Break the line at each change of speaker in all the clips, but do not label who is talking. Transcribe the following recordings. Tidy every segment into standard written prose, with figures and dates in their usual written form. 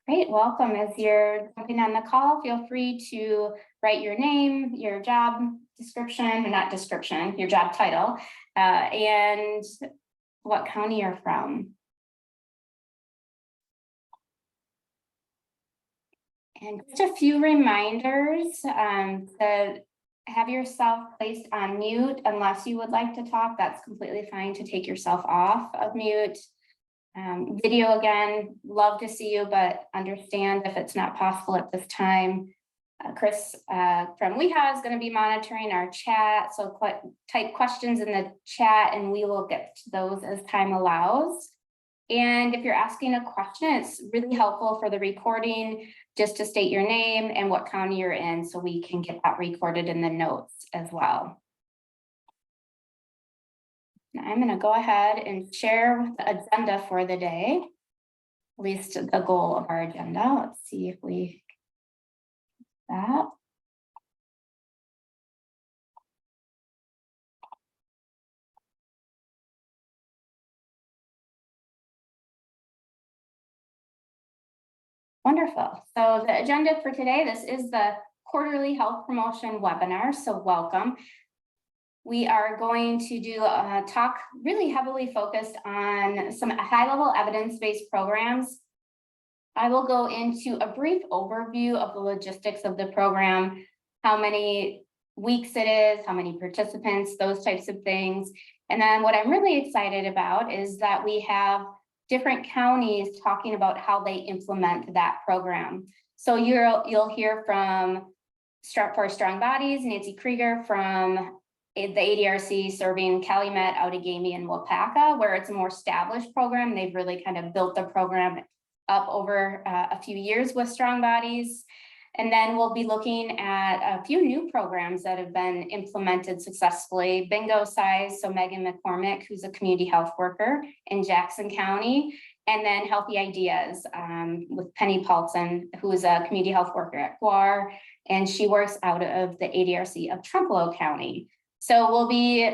Great, welcome. As you're jumping on the call, feel free to write your name, your job description, or not description, your job title, and what county you're from. And just a few reminders to have yourself placed on mute unless you would like to talk. That's completely fine to take yourself off of mute. Video again, love to see you, but understand if it's not possible at this time. Chris from WEHA is going to be monitoring our chat, so type questions in the chat and we will get to those as time allows. And if you're asking a question, it's really helpful for the recording just to state your name and what county you're in so we can get that recorded in the notes as well. I'm going to go ahead and share the agenda for the day, at least the goal of our agenda. Let's see if we get that. Wonderful. So the agenda for today, this is the quarterly health promotion webinar, so welcome. We are going to do a talk really heavily focused on some high-level evidence-based programs. I will go into a brief overview of the logistics of the program, how many weeks it is, how many participants, those types of things. And then what I'm really excited about is that we have different counties talking about how they implement that program. So you'll hear from for Strong Bodies, Nancy Krieger from the ADRC serving Calumet, Outagamie, and Wapaka, where it's a more established program. They've really kind of built the program up over a few years with Strong Bodies. And then we'll be looking at a few new programs that have been implemented successfully. Bingo Size, so Megan McCormick, who's a community health worker in Jackson County, and then Healthy Ideas with Penny Paulson, who is a community health worker at Guar, and she works out of the ADRC of Trempealeau County. So we'll be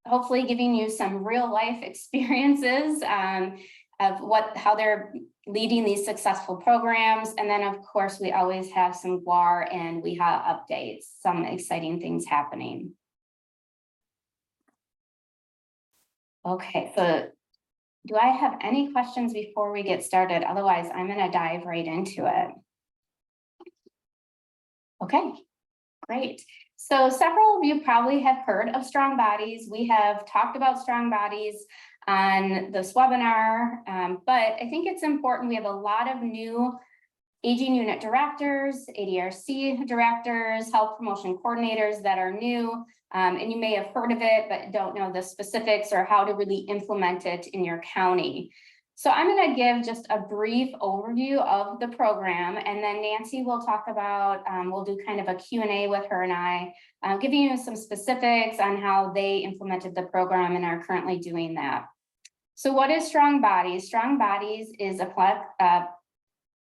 hopefully giving you some real life experiences of how they're leading these successful programs. And then of course, we always have some Guar and WEHA updates, some exciting things happening. Okay, so do I have any questions before we get started? Otherwise, I'm gonna dive right into it. Okay, great. So several of you probably have heard of Strong Bodies. We have talked about Strong Bodies on this webinar, but I think it's important. We have a lot of new aging unit directors, ADRC directors, health promotion coordinators that are new, and you may have heard of it, but don't know the specifics or how to really implement it in your county. So I'm going to give just a brief overview of the program, and then Nancy will talk about, we'll do kind of a Q&A with her and I, giving you some specifics on how they implemented the program and are currently doing that. So what is Strong Bodies? Strong Bodies is a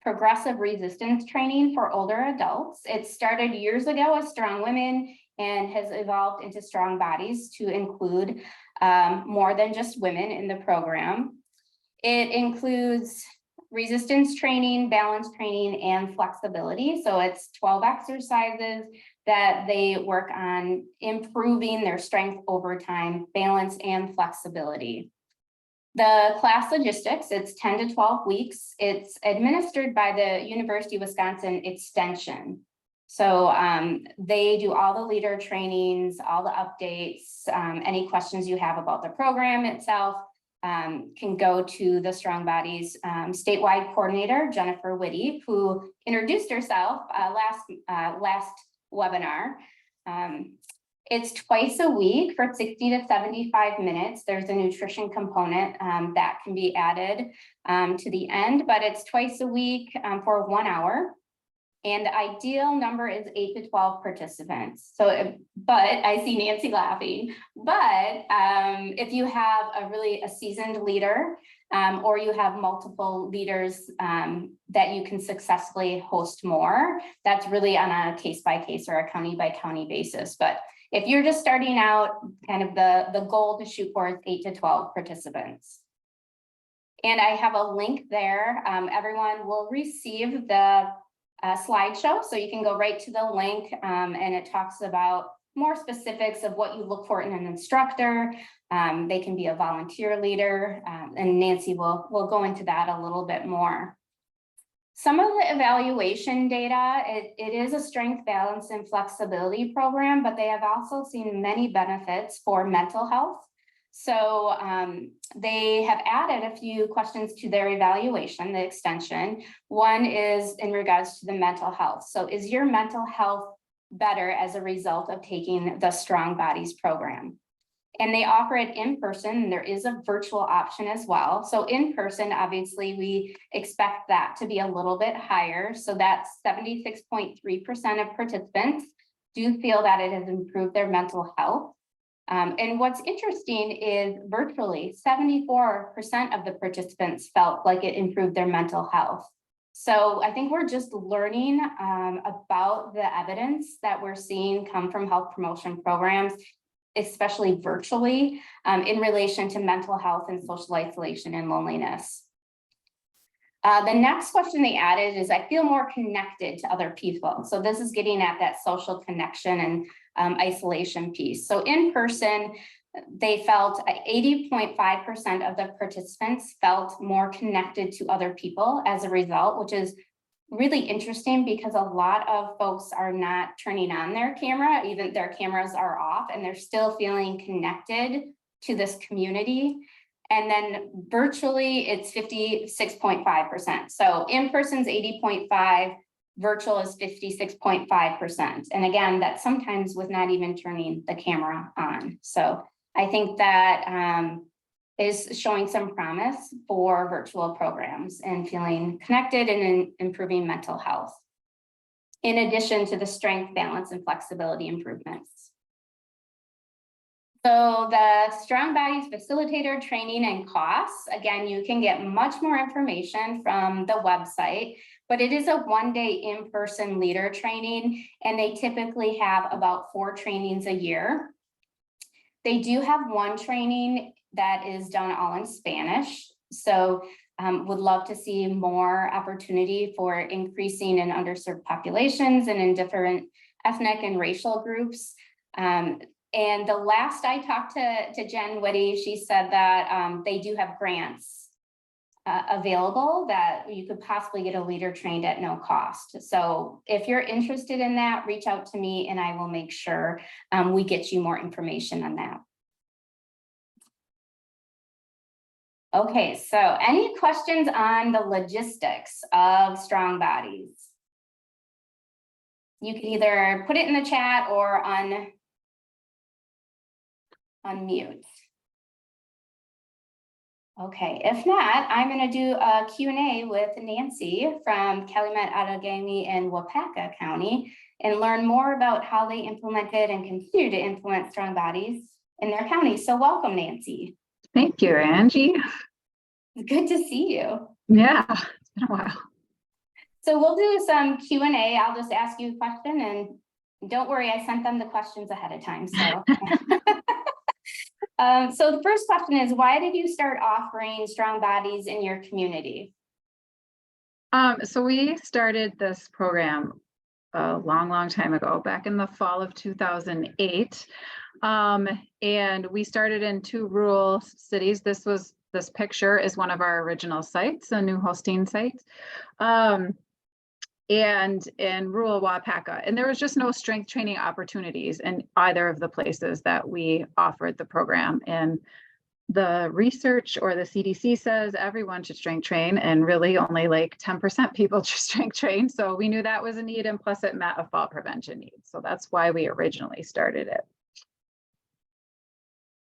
progressive resistance training for older adults. It started years ago as Strong Women and has evolved into Strong Bodies to include more than just women in the program. It includes resistance training, balance training, and flexibility. So it's 12 exercises that they work on improving their strength over time, balance, and flexibility. The class logistics, it's 10 to 12 weeks. It's administered by the University of Wisconsin Extension. So they do all the leader trainings, all the updates, any questions you have about the program itself can go to the Strong Bodies statewide coordinator, Jennifer Whitty, who introduced herself last webinar. It's twice a week for 60 to 75 minutes. There's a nutrition component that can be added to the end, but it's twice a week for 1 hour. And the ideal number is 8 to 12 participants. So, but I see Nancy laughing, but if you have a seasoned leader or you have multiple leaders that you can successfully host more, that's really on a case by case or a county by county basis. But if you're just starting out, kind of the goal to shoot for is 8 to 12 participants. And I have a link there. Everyone will receive the slideshow, so you can go right to the link, and it talks about more specifics of what you look for in an instructor. They can be a volunteer leader, and Nancy will go into that a little bit more. Some of the evaluation data, it is a strength, balance, and flexibility program, but they have also seen many benefits for mental health. So they have added a few questions to their evaluation, the extension. One is in regards to the mental health. So is your mental health better as a result of taking the Strong Bodies program? And they offer it in person. There is a virtual option as well. So in person, obviously, we expect that to be a little bit higher. So that's 76.3% of participants do feel that it has improved their mental health. And what's interesting is virtually 74% of the participants felt like it improved their mental health. So I think we're just learning about the evidence that we're seeing come from health promotion programs, especially virtually, in relation to mental health and social isolation and loneliness. The next question they added is, I feel more connected to other people. So this is getting at that social connection and isolation piece. So in person, they felt 80.5% of the participants felt more connected to other people as a result, which is really interesting because a lot of folks are not turning on their camera, even their cameras are off, and they're still feeling connected to this community. And then virtually it's 56.5%. So in person's 80.5, virtual is 56.5%. And again, that's sometimes with not even turning the camera on. So I think that is showing some promise for virtual programs and feeling connected and improving mental health, in addition to the strength, balance, and flexibility improvements. So the Strong Bodies facilitator training and costs, again, you can get much more information from the website, but it is a one-day in-person leader training, and they typically have about 4 trainings a year. They do have one training that is done all in Spanish. So would love to see more opportunity for increasing in underserved populations and in different ethnic and racial groups. And the last I talked to Jen Whitty, she said that they do have grants available that you could possibly get a leader trained at no cost. So if you're interested in that, reach out to me and I will make sure we get you more information on that. Okay, so any questions on the logistics of Strong Bodies? You can either put it in the chat or unmute. Okay, if not, I'm going to do a Q&A with Nancy from Calumet, Outagamie, and Waupaca County and learn more about how they implemented and continue to implement Strong Bodies in their county. So welcome, Nancy.
Thank you, Angie.
Good to see you.
Yeah, it's been a while.
So we'll do some Q&A. I'll just ask you a question, and don't worry, I sent them the questions ahead of time. So, so the first question is, why did you start offering Strong Bodies in your community?
So we started this program a long time ago, back in the fall of 2008. And we started in 2 rural cities. This picture is one of our original sites, a new hosting site. And in rural Waupaca, and there was just no strength training opportunities in either of the places that we offered the program. And the research or the CDC says everyone should strength train, and really only like 10% people should strength train. So we knew that was a need, and plus it met a fall prevention need. So that's why we originally started it.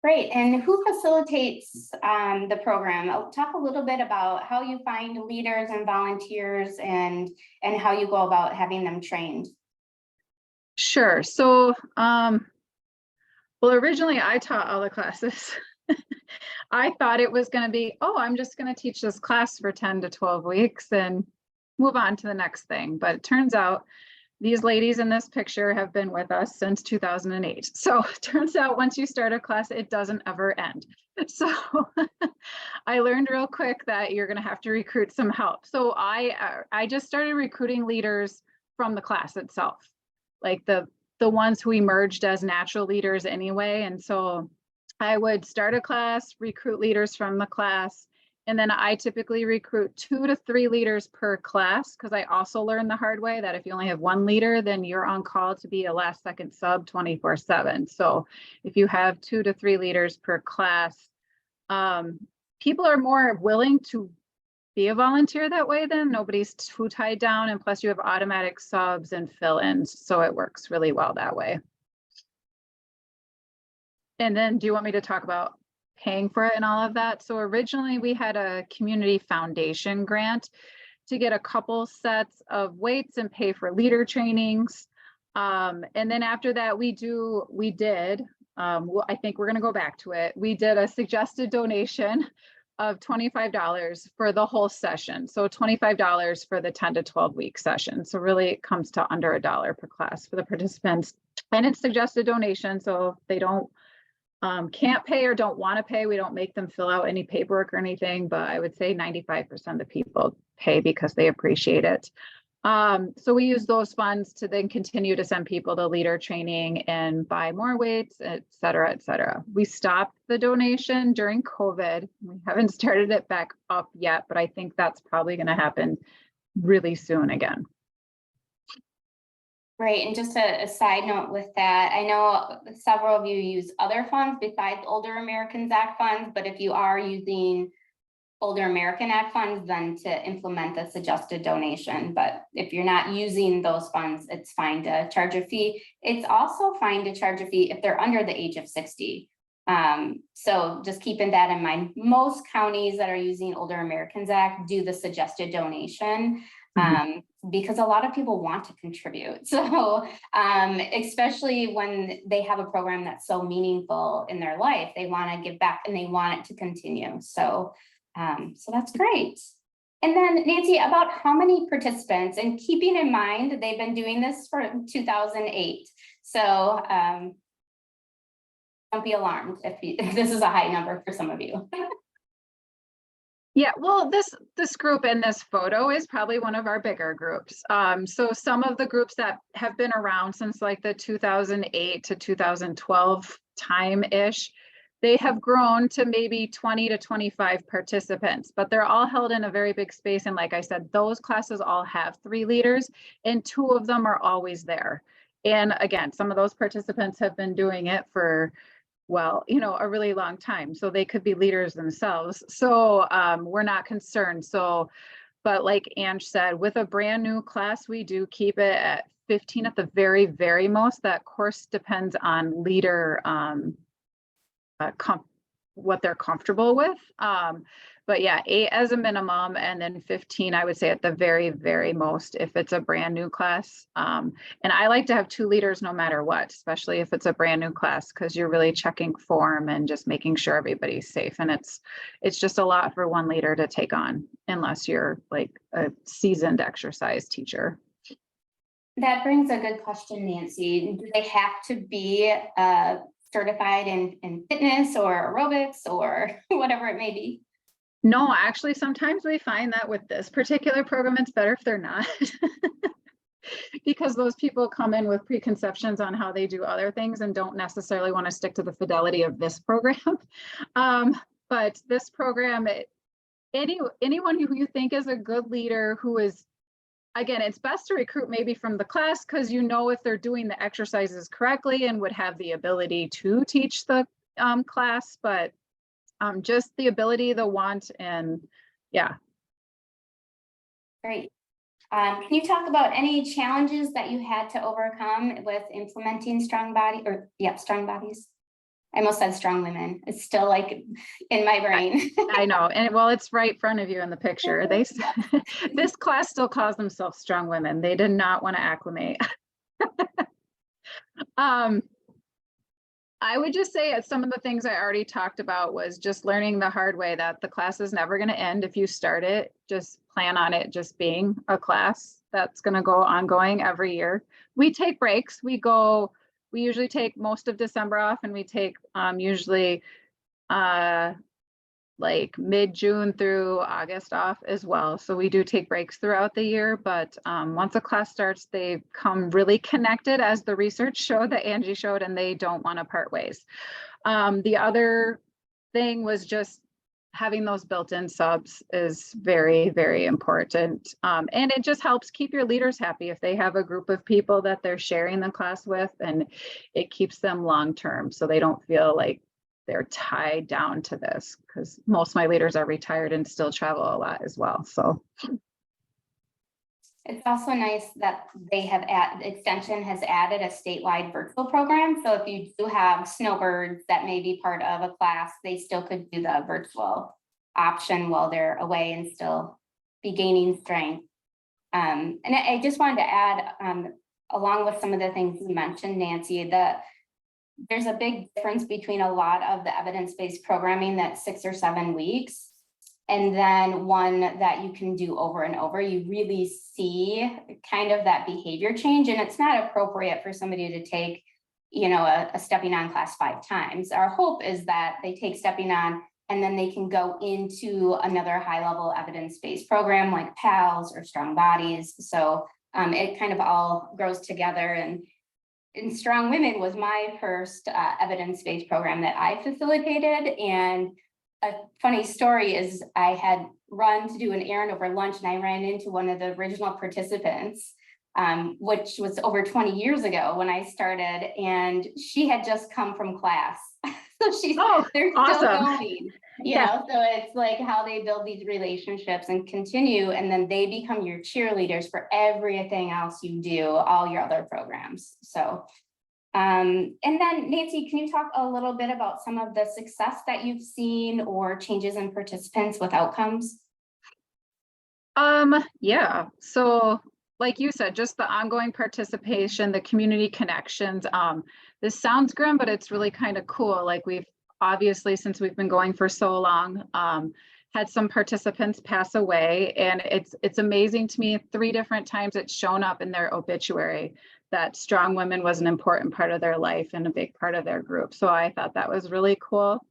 Great. And who facilitates the program? I'll talk a little bit about how you find leaders and volunteers and how you go about having them trained.
Sure. So, well, originally I taught all the classes. I thought it was going to be, oh, I'm just going to teach this class for 10 to 12 weeks and move on to the next thing. But it turns out these ladies in this picture have been with us since 2008. So it turns out once you start a class, it doesn't ever end. So I learned real quick that you're going to have to recruit some help. So I just started recruiting leaders from the class itself, like the ones who emerged as natural leaders anyway. And so I would start a class, recruit leaders from the class, and then I typically recruit 2 to 3 leaders per class, because I also learned the hard way that if you only have one leader, then you're on call to be a last second sub 24/7. So if you have 2 to 3 leaders per class, people are more willing to be a volunteer that way. Then nobody's too tied down, and plus you have automatic subs and fill-ins, so it works really well that way. And then do you want me to talk about paying for it and all of that? So originally we had a community foundation grant to get a couple sets of weights and pay for leader trainings. And then after that I think we're going to go back to it. We did a suggested donation of $25 for the whole session. So $25 for the 10 to 12 week session. So really it comes to under $1 per class for the participants, and it's suggested donation. So if they can't pay or don't want to pay, we don't make them fill out any paperwork or anything, but I would say 95% of the people pay because they appreciate it. So we use those funds to then continue to send people to leader training and buy more weights, et cetera, et cetera. We stopped the donation during COVID. We haven't started it back up yet, but I think that's probably going to happen really soon again.
Right, and just a side note with that, I know several of you use other funds besides Older Americans Act funds, but if you are using Older American Act funds, then to implement the suggested donation. But if you're not using those funds, it's fine to charge a fee. It's also fine to charge a fee if they're under the age of 60. So just keeping that in mind. Most counties that are using Older Americans Act do the suggested donation. Because a lot of people want to contribute. So especially when they have a program that's so meaningful in their life, they want to give back and they want it to continue. So that's great. And then Nancy, about how many participants, and keeping in mind, they've been doing this for 2008. So don't be alarmed if this is a high number for some of you.
Yeah, well, this group in this photo is probably one of our bigger groups. So some of the groups that have been around since like the 2008 to 2012 time-ish, they have grown to maybe 20 to 25 participants, but they're all held in a very big space. And like I said, those classes all have 3 leaders and 2 of them are always there. And again, some of those participants have been doing it for, well, a really long time. So they could be leaders themselves. So we're not concerned. So, but like Ange said, with a brand new class, we do keep it at 15 at the very, very most. That course depends on leader, what they're comfortable with. But yeah, 8 as a minimum, and then 15, I would say at the very, very most, if it's a brand new class. And I like to have 2 leaders no matter what, especially if it's a brand new class, because you're really checking form and just making sure everybody's safe. And it's just a lot for one leader to take on, unless you're like a seasoned exercise teacher.
That brings a good question, Nancy. Do they have to be certified in fitness or aerobics or whatever it may be?
No, actually, sometimes we find that with this particular program, it's better if they're not. Because those people come in with preconceptions on how they do other things and don't necessarily want to stick to the fidelity of this program. But this program, anyone who you think is a good leader who is, again, it's best to recruit maybe from the class, because if they're doing the exercises correctly and would have the ability to teach the class, but just the ability, the want, and yeah.
Great. Can you talk about any challenges that you had to overcome with implementing strong bodies? I almost said strong women. It's still like in my brain.
I know. And well, it's right in front of you in the picture. This class still calls themselves strong women. They did not want to acclimate. I would just say some of the things I already talked about was just learning the hard way that the class is never going to end if you start it. Just plan on it just being a class. that's going to go ongoing every year. We take breaks. We usually take most of December off, and we take usually like mid-June through August off as well. So we do take breaks throughout the year, but once a class starts, they come really connected, as the research showed that Angie showed, and they don't want to part ways. The other thing was just having those built-in subs is very, very important. And it just helps keep your leaders happy if they have a group of people that they're sharing the class with, and it keeps them long-term so they don't feel like they're tied down to this, because most of my leaders are retired and still travel a lot as well. So
it's also nice that Extension has added a statewide virtual program. So if you do have snowbirds that may be part of a class, they still could do the virtual option while they're away and still be gaining strength. And I just wanted to add, along with some of the things you mentioned, Nancy, that there's a big difference between a lot of the evidence-based programming that's 6 or 7 weeks, and then one that you can do over and over. You really see kind of that behavior change, and it's not appropriate for somebody to take, you know, a Stepping On class 5 times. Our hope is that they take Stepping On and then they can go into another high-level evidence-based program like PALS or Strong Bodies. So it kind of all grows together. And Strong Women was my first evidence-based program that I facilitated. And a funny story is I had run to do an errand over lunch, and I ran into one of the original participants, which was over 20 years ago when I started, and she had just come from class. So they're
awesome.
still going, you know, so it's like how they build these relationships and continue, and then they become your cheerleaders for everything else you do, all your other programs. So and then Nancy, can you talk a little bit about some of the success that you've seen or changes in participants with outcomes?
Yeah, so like you said, just the ongoing participation, the community connections. This sounds grim, but it's really kind of cool. Like, we've obviously, since we've been going for so long, had some participants pass away, and it's amazing to me. 3 different times it's shown up in their obituary that Strong Women was an important part of their life and a big part of their group. So I thought that was really cool.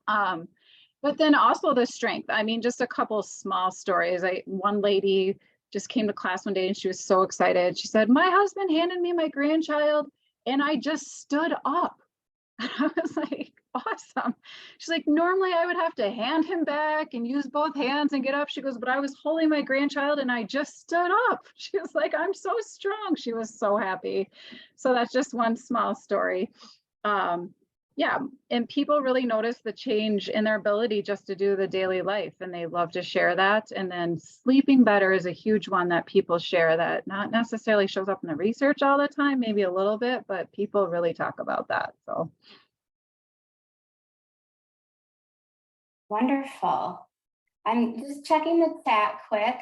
But then also the strength. I mean, just a couple small stories. One lady just came to class one day and she was so excited. She said, "My husband handed me my grandchild and I just stood up." And I was like, awesome. She's like, "Normally I would have to hand him back and use both hands and get up." She goes, "But I was holding my grandchild and I just stood up." She was like, "I'm so strong." She was so happy. So that's just one small story. Yeah, and people really notice the change in their ability just to do the daily life, and they love to share that. And then sleeping better is a huge one that people share, that not necessarily shows up in the research all the time, maybe a little bit, but people really talk about that. So
Wonderful. I'm just checking the chat quick.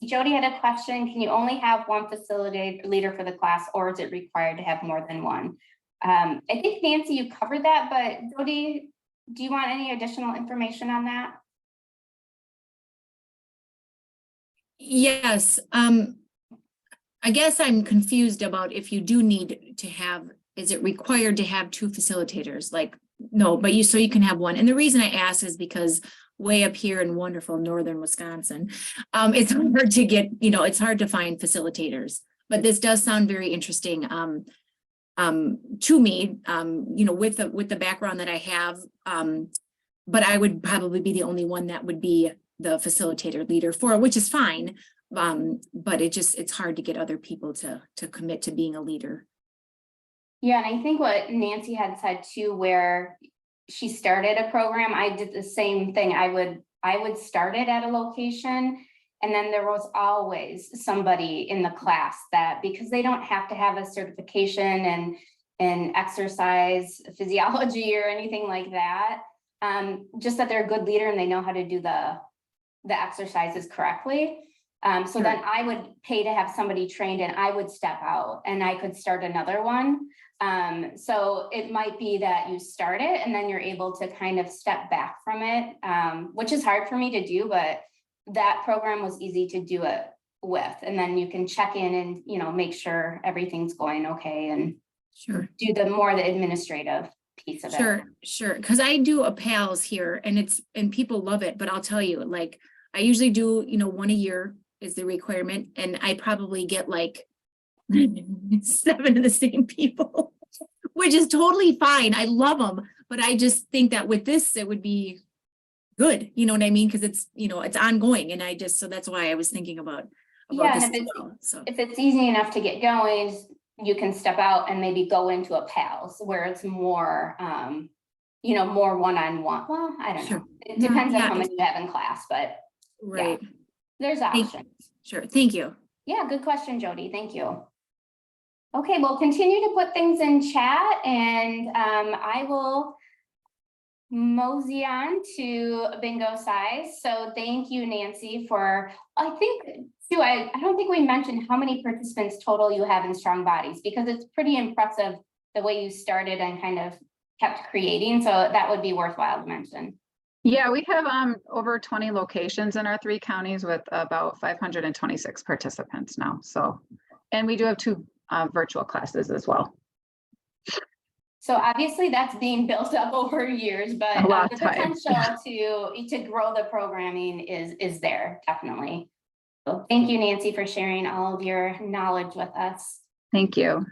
Jody had a question. Can you only have one facilitator leader for the class, or is it required to have more than one? I think, Nancy, you covered that, but Jody, do you want any additional information on that?
Yes. I guess I'm confused about if you do need to have, is it required to have 2 facilitators? Like, no, but so you can have one. And the reason I ask is because way up here in wonderful northern Wisconsin, it's hard to get, it's hard to find facilitators. But this does sound very interesting. To me, with the background that I have, but I would probably be the only one that would be the facilitator leader for, which is fine. But it's hard to get other people to commit to being a leader.
Yeah, and I think what Nancy had said too, where she started a program, I did the same thing. I would start it at a location, and then there was always somebody in the class that, because they don't have to have a certification in exercise physiology or anything like that, just that they're a good leader and they know how to do the exercises correctly. So then I would pay to have somebody trained, and I would step out and I could start another one. So it might be that you start it and then you're able to kind of step back from it, which is hard for me to do, but that program was easy to do it with, and then you can check in and, make sure everything's going okay and
Sure.
do the administrative piece of it.
Sure. Cause I do a PALS here and people love it, but I'll tell you, like, I usually do, one a year is the requirement, and I probably get like 7 of the same people, which is totally fine. I love them, but I just think that with this, it would be good. You know what I mean? Cause it's, it's ongoing, and so that's why I was thinking about
Yeah,
this
and
as well. So,
if it's easy enough to get going, you can step out and maybe go into a PALS where it's more, more one-on-one. Well, I don't
Sure.
know. It depends on
Yeah,
how many you have in class, but
right.
there's
Thank-
options.
Sure. Thank you.
Yeah, good question, Jody. Thank you. Okay, we'll continue to put things in chat, and I will mosey on to bingo size. So thank you, Nancy, I think too, I don't think we mentioned how many participants total you have in Strong Bodies, because it's pretty impressive the way you started and kind of kept creating. So that would be worthwhile to mention.
Yeah, we have over 20 locations in our 3 counties with about 526 participants now. So, and we do have 2 virtual classes as well.
So obviously that's being built up over years, but
A lot
the
of time.
potential to grow the programming is there, definitely. So thank you, Nancy, for sharing all of your knowledge with us.
Thank you.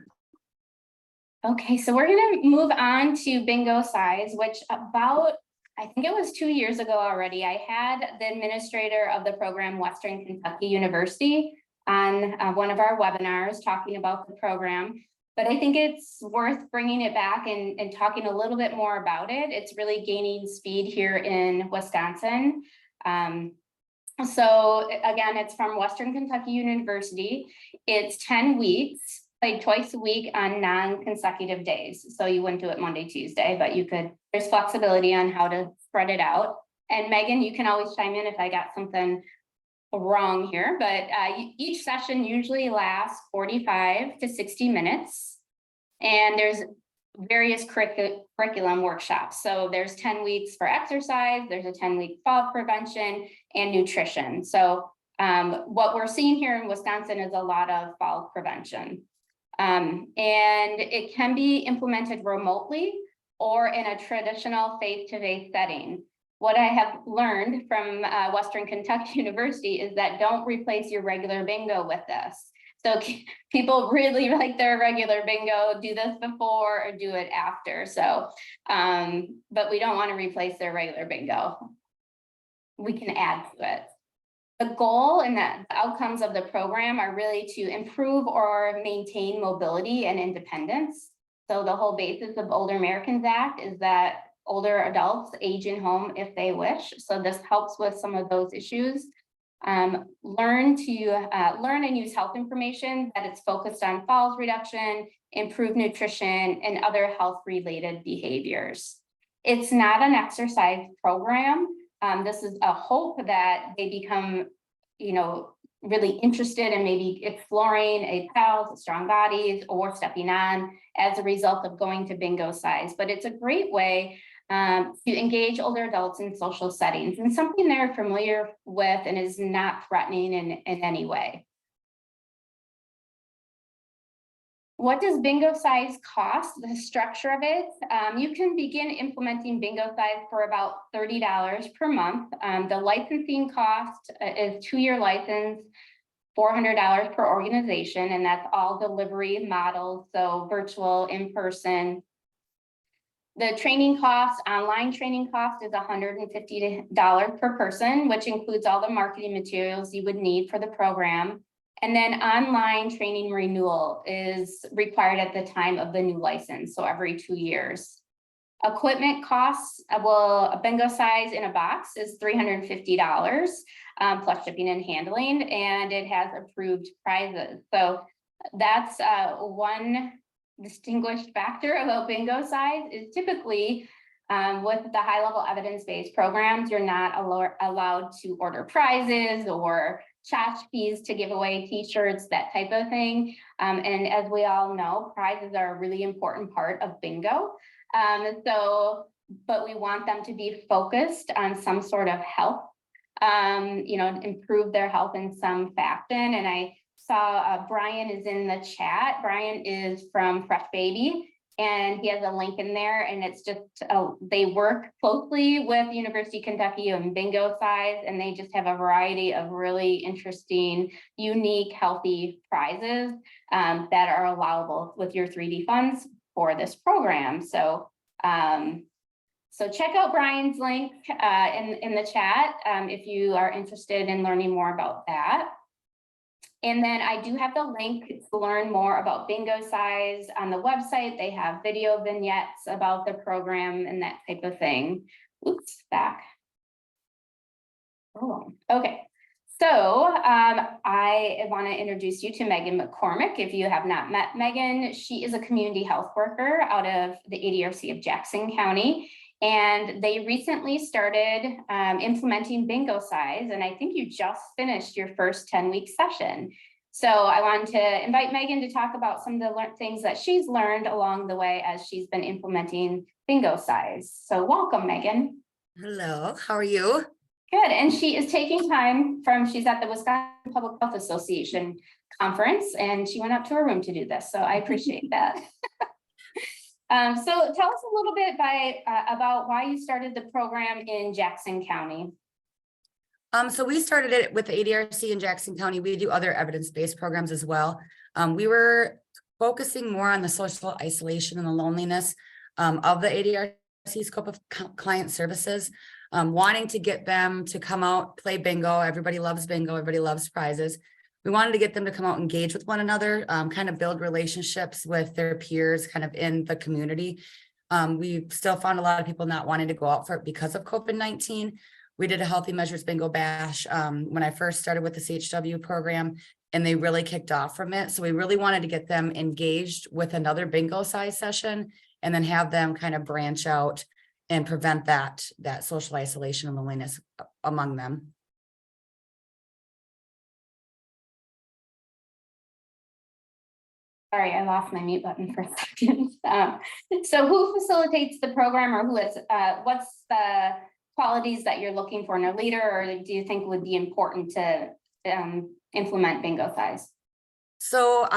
Okay, so we're gonna move on to bingo size, which I think it was 2 years ago already, I had the administrator of the program, Western Kentucky University, on one of our webinars talking about the program. But I think it's worth bringing it back and talking a little bit more about it. It's really gaining speed here in Wisconsin. So again, it's from Western Kentucky University. It's 10 weeks, played twice a week on non-consecutive days. So you wouldn't do it Monday, Tuesday, but there's flexibility on how to spread it out. And Megan, you can always chime in if I got something wrong here, but each session usually lasts 45 to 60 minutes. And there's various curriculum workshops. So there's 10 weeks for exercise, there's a 10-week fall prevention and nutrition. So what we're seeing here in Wisconsin is a lot of fall prevention. And it can be implemented remotely or in a traditional face-to-face setting. What I have learned from Western Kentucky University is that don't replace your regular bingo with this. So people really like their regular bingo, do this before or do it after. So, but we don't want to replace their regular bingo. We can add to it. The goal and the outcomes of the program are really to improve or maintain mobility and independence. So the whole basis of Older Americans Act is that older adults age in home if they wish. So this helps with some of those issues. Learn and use health information that it's focused on falls reduction, improved nutrition, and other health related behaviors. It's not an exercise program. This is a hope that they become, really interested in maybe exploring a PALS, Strong Bodies, or stepping on as a result of going to bingo size. But it's a great way to engage older adults in social settings and something they're familiar with and is not threatening in any way. What does bingo size cost? The structure of it, you can begin implementing bingo size for about $30 per month. The licensing cost is 2-year license, $400 per organization, and that's all delivery models, so virtual, in-person. The training cost, online training cost is $150 per person, which includes all the marketing materials you would need for the program. And then online training renewal is required at the time of the new license, so every 2 years. Equipment costs, a bingo size in a box is $350 plus shipping and handling, and it has approved prizes. So that's one distinguished factor about bingo size is typically with the high level evidence-based programs, you're not allowed to order prizes or tchotchkes to give away t-shirts, that type of thing. And as we all know, prizes are a really important part of bingo. But we want them to be focused on some sort of health improve their health in some fashion. And I saw Brian is in the chat. Brian is from Fresh Baby, and he has a link in there, and it's just, they work closely with University of Kentucky and Bingo Size, and they just have a variety of really interesting, unique, healthy prizes that are allowable with your 3D funds for this program. So, so check out Brian's link in the chat if you are interested in learning more about that. And then I do have the link to learn more about Bingo Size on the website. They have video vignettes about the program and that type of thing. Oops, back. Oh, okay. So I want to introduce you to Megan McCormick. If you have not met Megan, she is a community health worker out of the ADRC of Jackson County. And they recently started implementing Bingo Size, and I think you just finished your first 10-week session. So I wanted to invite Megan to talk about some of the things that she's learned along the way as she's been implementing Bingo Size. So welcome, Megan.
Hello, how are you?
Good, and she is taking time she's at the Wisconsin Public Health Association conference, and she went up to her room to do this, so I appreciate that. So tell us a little bit about why you started the program in Jackson County.
So we started it with the ADRC in Jackson County. We do other evidence-based programs as well. We were focusing more on the social isolation and the loneliness of the ADRC scope of client services, wanting to get them to come out, play bingo. Everybody loves bingo. Everybody loves prizes. We wanted to get them to come out, engage with one another, kind of build relationships with their peers kind of in the community. We still found a lot of people not wanting to go out for it because of COVID-19. We did a Healthy Measures Bingo Bash when I first started with the CHW program, and they really kicked off from it. So we really wanted to get them engaged with another Bingo Size session and then have them kind of branch out and prevent that social isolation and loneliness among them.
Sorry, I lost my mute button for a second. So who facilitates the program, or what's the qualities that you're looking for in a leader, or do you think would be important to implement Bingo Size?
So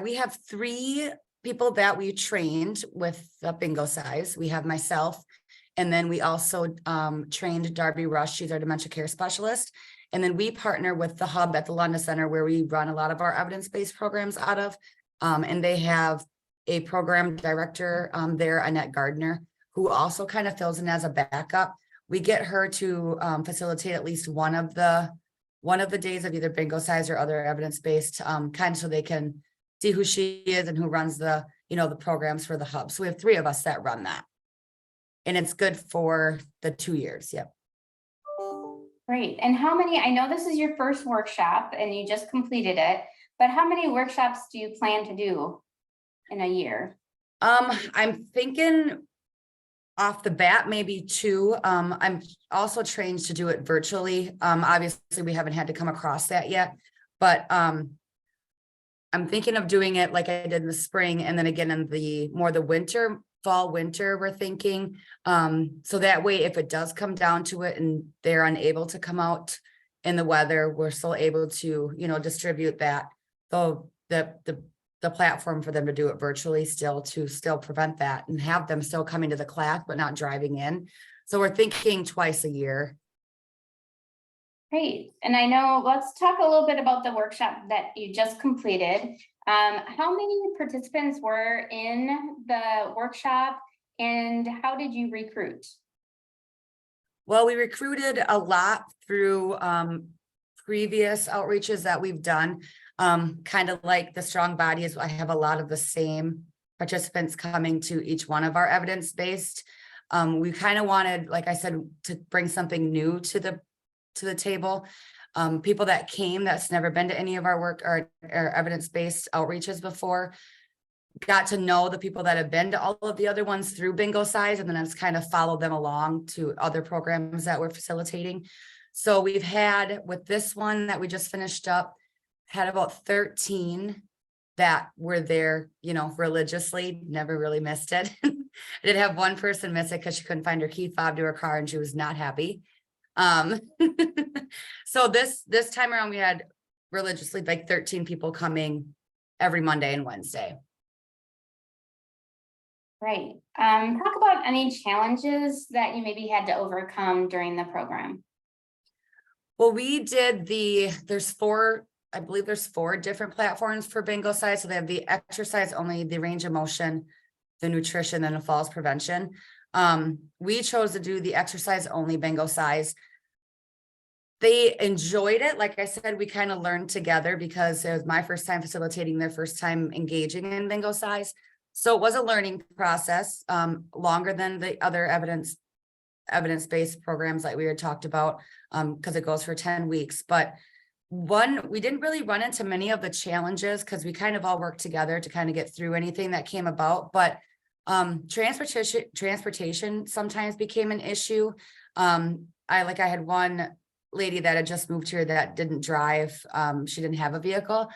we have 3 people that we trained with the Bingo Size. We have myself, and then we also trained Darby Rush. She's our dementia care specialist. And then we partner with the hub at the Lunda Center, where we run a lot of our evidence-based programs out of. And they have a program director there, Annette Gardner, who also kind of fills in as a backup. We get her to facilitate at least one of the days of either Bingo Size or other evidence-based, kind of so they can see who she is and who runs the programs for the hub. So we have 3 of us that run that. And it's good for the 2 years. Yep.
Great. And how many, I know this is your first workshop and you just completed it, but how many workshops do you plan to do in a year?
I'm thinking off the bat, maybe 2. I'm also trained to do it virtually. Obviously we haven't had to come across that yet, but I'm thinking of doing it like I did in the spring, and then again in the fall, winter, we're thinking. So that way, if it does come down to it and they're unable to come out in the weather, we're still able to, distribute that, the platform for them to do it virtually to prevent that and have them still coming to the class, but not driving in. So we're thinking twice a year.
Great. And I know, let's talk a little bit about the workshop that you just completed. How many participants were in the workshop, and how did you recruit?
Well, we recruited a lot through previous outreaches that we've done. Kind of like the Strong Bodies, I have a lot of the same participants coming to each one of our evidence-based. We kind of wanted, like I said, to bring something new to the table. People that came that's never been to any of our work or evidence-based outreaches before, got to know the people that have been to all of the other ones through Bingo Size, and then it's kind of followed them along to other programs that we're facilitating. So we've had, with this one that we just finished up, had about 13 that were there, religiously, never really missed it. I did have one person miss it because she couldn't find her key fob to her car and she was not happy. So this time around, we had religiously like 13 people coming every Monday and Wednesday.
Great. Talk about any challenges that you maybe had to overcome during the program.
Well, we did I believe there's 4 different platforms for bingo size. So they have the exercise only, the range of motion, the nutrition, and the falls prevention. We chose to do the exercise only bingo size. They enjoyed it. Like I said, we kind of learned together because it was my first time facilitating, their first time engaging in bingo size. So it was a learning process, longer than the other evidence-based programs like we had talked about, because it goes for 10 weeks. But we didn't really run into many of the challenges because we kind of all worked together to kind of get through anything that came about. But transportation sometimes became an issue. I had one lady that had just moved here that didn't drive. She didn't have a vehicle.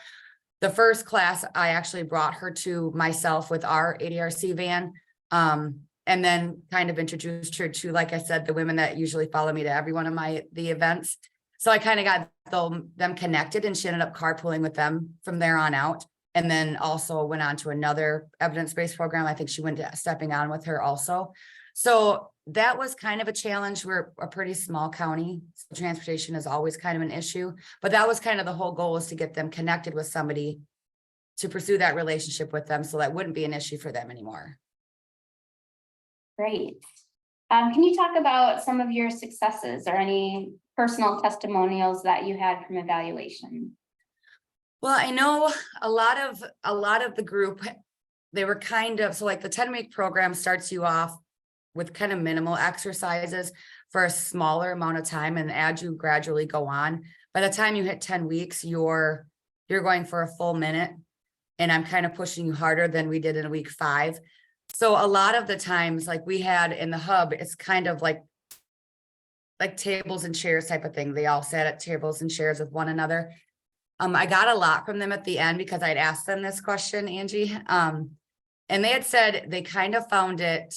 The first class, I actually brought her to myself with our ADRC van, and then kind of introduced her to, like I said, the women that usually follow me to every one of the events. So I kind of got them connected, and she ended up carpooling with them from there on out. And then also went on to another evidence-based program. I think she went stepping on with her also. So that was kind of a challenge. We're a pretty small county, so transportation is always kind of an issue, but that was kind of the whole goal, was to get them connected with somebody to pursue that relationship with them, so that wouldn't be an issue for them anymore.
Great. Can you talk about some of your successes or any personal testimonials that you had from evaluation?
Well, I know a lot of the group, they were kind of, so like the 10-week program starts you off with kind of minimal exercises for a smaller amount of time. And as you gradually go on, by the time you hit 10 weeks, you're going for a full minute. And I'm kind of pushing you harder than we did in week 5. So a lot of the times, like we had in the hub, it's kind of like tables and chairs type of thing. They all sat at tables and chairs with one another. I got a lot from them at the end because I'd asked them this question, Angie. And they had said they kind of found it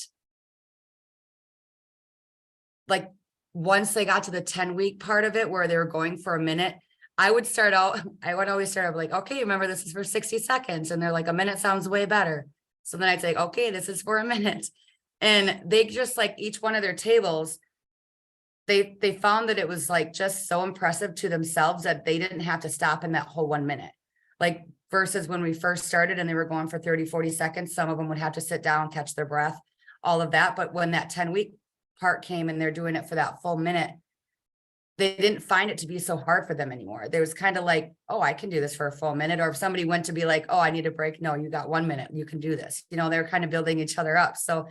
like once they got to the 10-week part of it where they were going for a minute, I would always start out like, okay, remember this is for 60 seconds. And they're like, a minute sounds way better. So then I'd say, okay, this is for a minute. And they just like each one of their tables, they found that it was like just so impressive to themselves that they didn't have to stop in that whole 1 minute. Like versus when we first started and they were going for 30, 40 seconds, some of them would have to sit down, catch their breath, all of that. But when that 10-week part came and they're doing it for that full minute, they didn't find it to be so hard for them anymore. There was kind of like, oh, I can do this for a full minute. Or if somebody went to be like, oh, I need a break. No, you got 1 minute. You can do this. They're kind of building each other up. So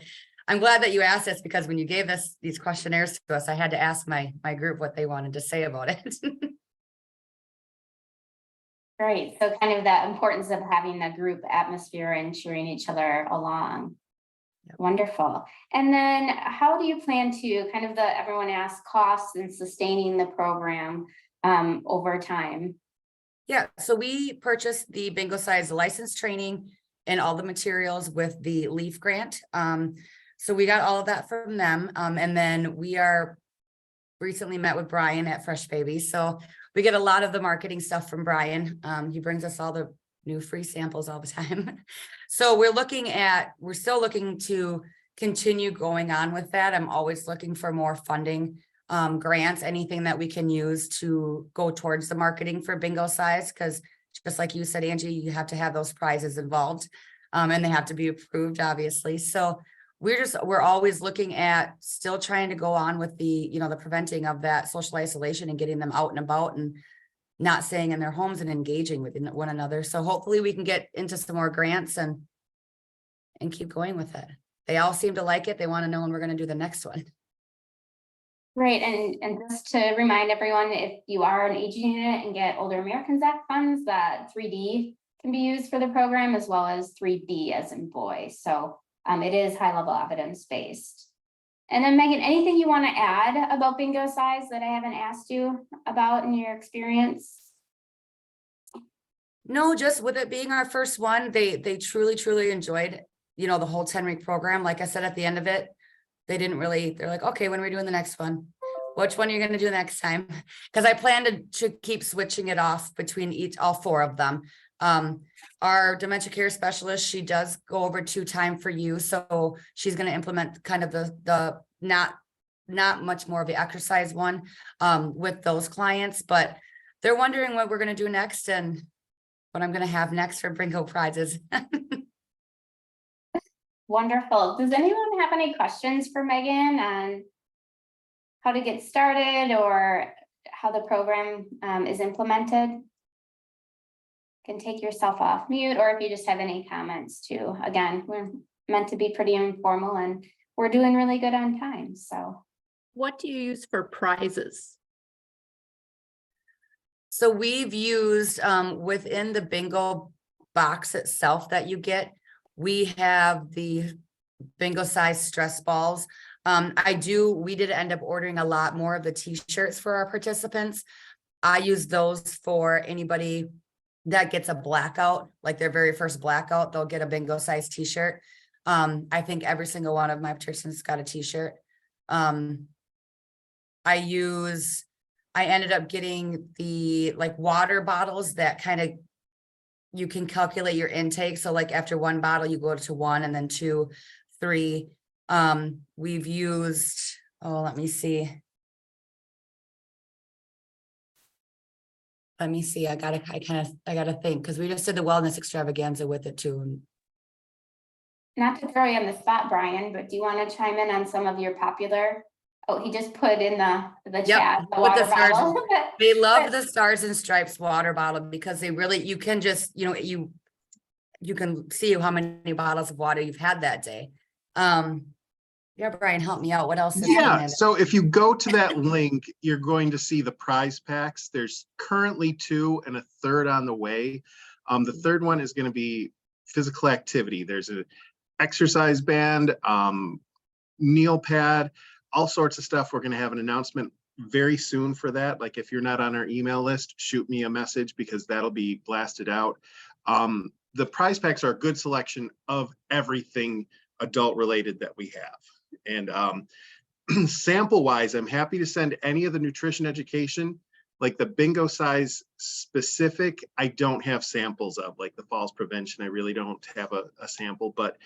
I'm glad that you asked this, because when you gave these questionnaires to us, I had to ask my group what they wanted to say about it.
Great. So kind of that importance of having a group atmosphere and cheering each other along. Yep. Wonderful. And then how do you plan to everyone asks costs and sustaining the program over time?
Yeah, so we purchased the bingo size license training and all the materials with the LEAF grant. So we got all of that from them. And then we are recently met with Brian at Fresh Baby. So we get a lot of the marketing stuff from Brian. He brings us all the new free samples all the time. So we're still looking to continue going on with that. I'm always looking for more funding, grants, anything that we can use to go towards the marketing for bingo size. Because just like you said, Angie, you have to have those prizes involved, and they have to be approved, obviously. So we're always looking at still trying to go on with the preventing of that social isolation and getting them out and about and not staying in their homes and engaging with one another. So hopefully we can get into some more grants and keep going with it. They all seem to like it. They want to know when we're going to do the next one.
Great. And just to remind everyone, if you are an aging unit and get Older Americans Act funds, that 3D can be used for the program, as well as 3B as in boy. So it is high level evidence based. And then Megan, anything you want to add about bingo size that I haven't asked you about in your experience?
No, just with it being our first one, they truly enjoyed, the whole 10-week program. Like I said, at the end of it, they're like, okay, when are we doing the next one? which one you're gonna do next time. Because I plan to keep switching it off between all four of them. Our dementia care specialist, she does go over to Time for You. So she's gonna implement kind of the not much more of the exercise one with those clients, but they're wondering what we're gonna do next and what I'm gonna have next for Bingo prizes.
Wonderful. Does anyone have any questions for Megan on how to get started or how the program is implemented? Can take yourself off mute, or if you just have any comments too. Again, we're meant to be pretty informal and we're doing really good on time, so.
What do you use for prizes?
So we've used within the bingo box itself that you get, we have the bingo size stress balls. We did end up ordering a lot more of the t-shirts for our participants. I use those for anybody that gets a blackout, like their very first blackout, they'll get a bingo size t-shirt. I think every single one of my participants got a t-shirt. I ended up getting the like water bottles that kind of, you can calculate your intake. So like after one bottle, you go to 1 and then 2, 3. We've used, let me see. I gotta think, because we just did the wellness extravaganza with it too.
Not to throw you on the spot, Brian, but do you want to chime in on some of your popular? Oh, he just put in the chat, the
with the
water
stars.
bottle.
They love the Stars and Stripes water bottle because they really, you can just, you can see how many bottles of water you've had that day. Yeah, Brian, help me out. What else? is in
Yeah,
it?
so if you go to that link, you're going to see the prize packs. There's currently 2 and a third on the way. The third one is going to be physical activity. There's an exercise band, kneel pad, all sorts of stuff. We're going to have an announcement very soon for that. Like if you're not on our email list, shoot me a message because that'll be blasted out. The prize packs are a good selection of everything adult related that we have. And sample wise, I'm happy to send any of the nutrition education, like the bingo size specific. I don't have samples of, like the falls prevention. I really don't have a sample, but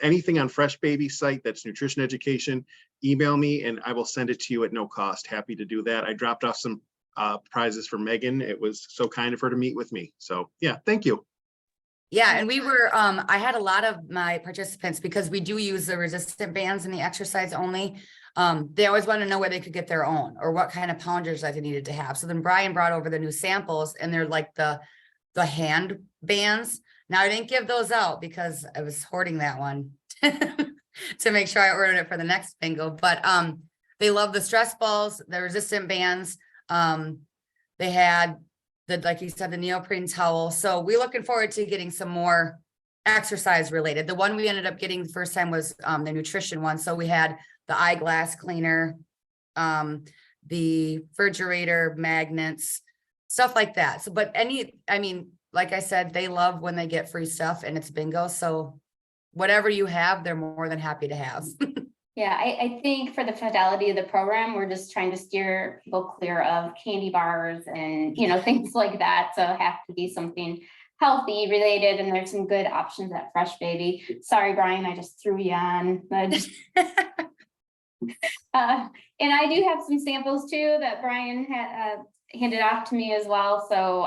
anything on Fresh Baby site that's nutrition education, email me and I will send it to you at no cost. Happy to do that. I dropped off some prizes for Megan. It was so kind of her to meet with me. So yeah, thank you.
Yeah, and we were, I had a lot of my participants, because we do use the resistant bands and the exercise only. They always want to know where they could get their own or what kind of pounders that they needed to have. So then Brian brought over the new samples and they're like the hand bands. Now I didn't give those out because I was hoarding that one to make sure I ordered it for the next bingo, but they love the stress balls, the resistant bands. They had like you said, the neoprene towel. So we're looking forward to getting some more exercise related. The one we ended up getting the first time was the nutrition one. So we had the eyeglass cleaner, the refrigerator magnets, stuff like that. So, but like I said, they love when they get free stuff and it's bingo. So whatever you have, they're more than happy to have.
Yeah, I think for the fidelity of the program, we're just trying to steer people clear of candy bars and, things like that. So it has to be something healthy related, and there's some good options at Fresh Baby. Sorry, Brian, I just threw you on. And I do have some samples too that Brian had handed off to me as well. So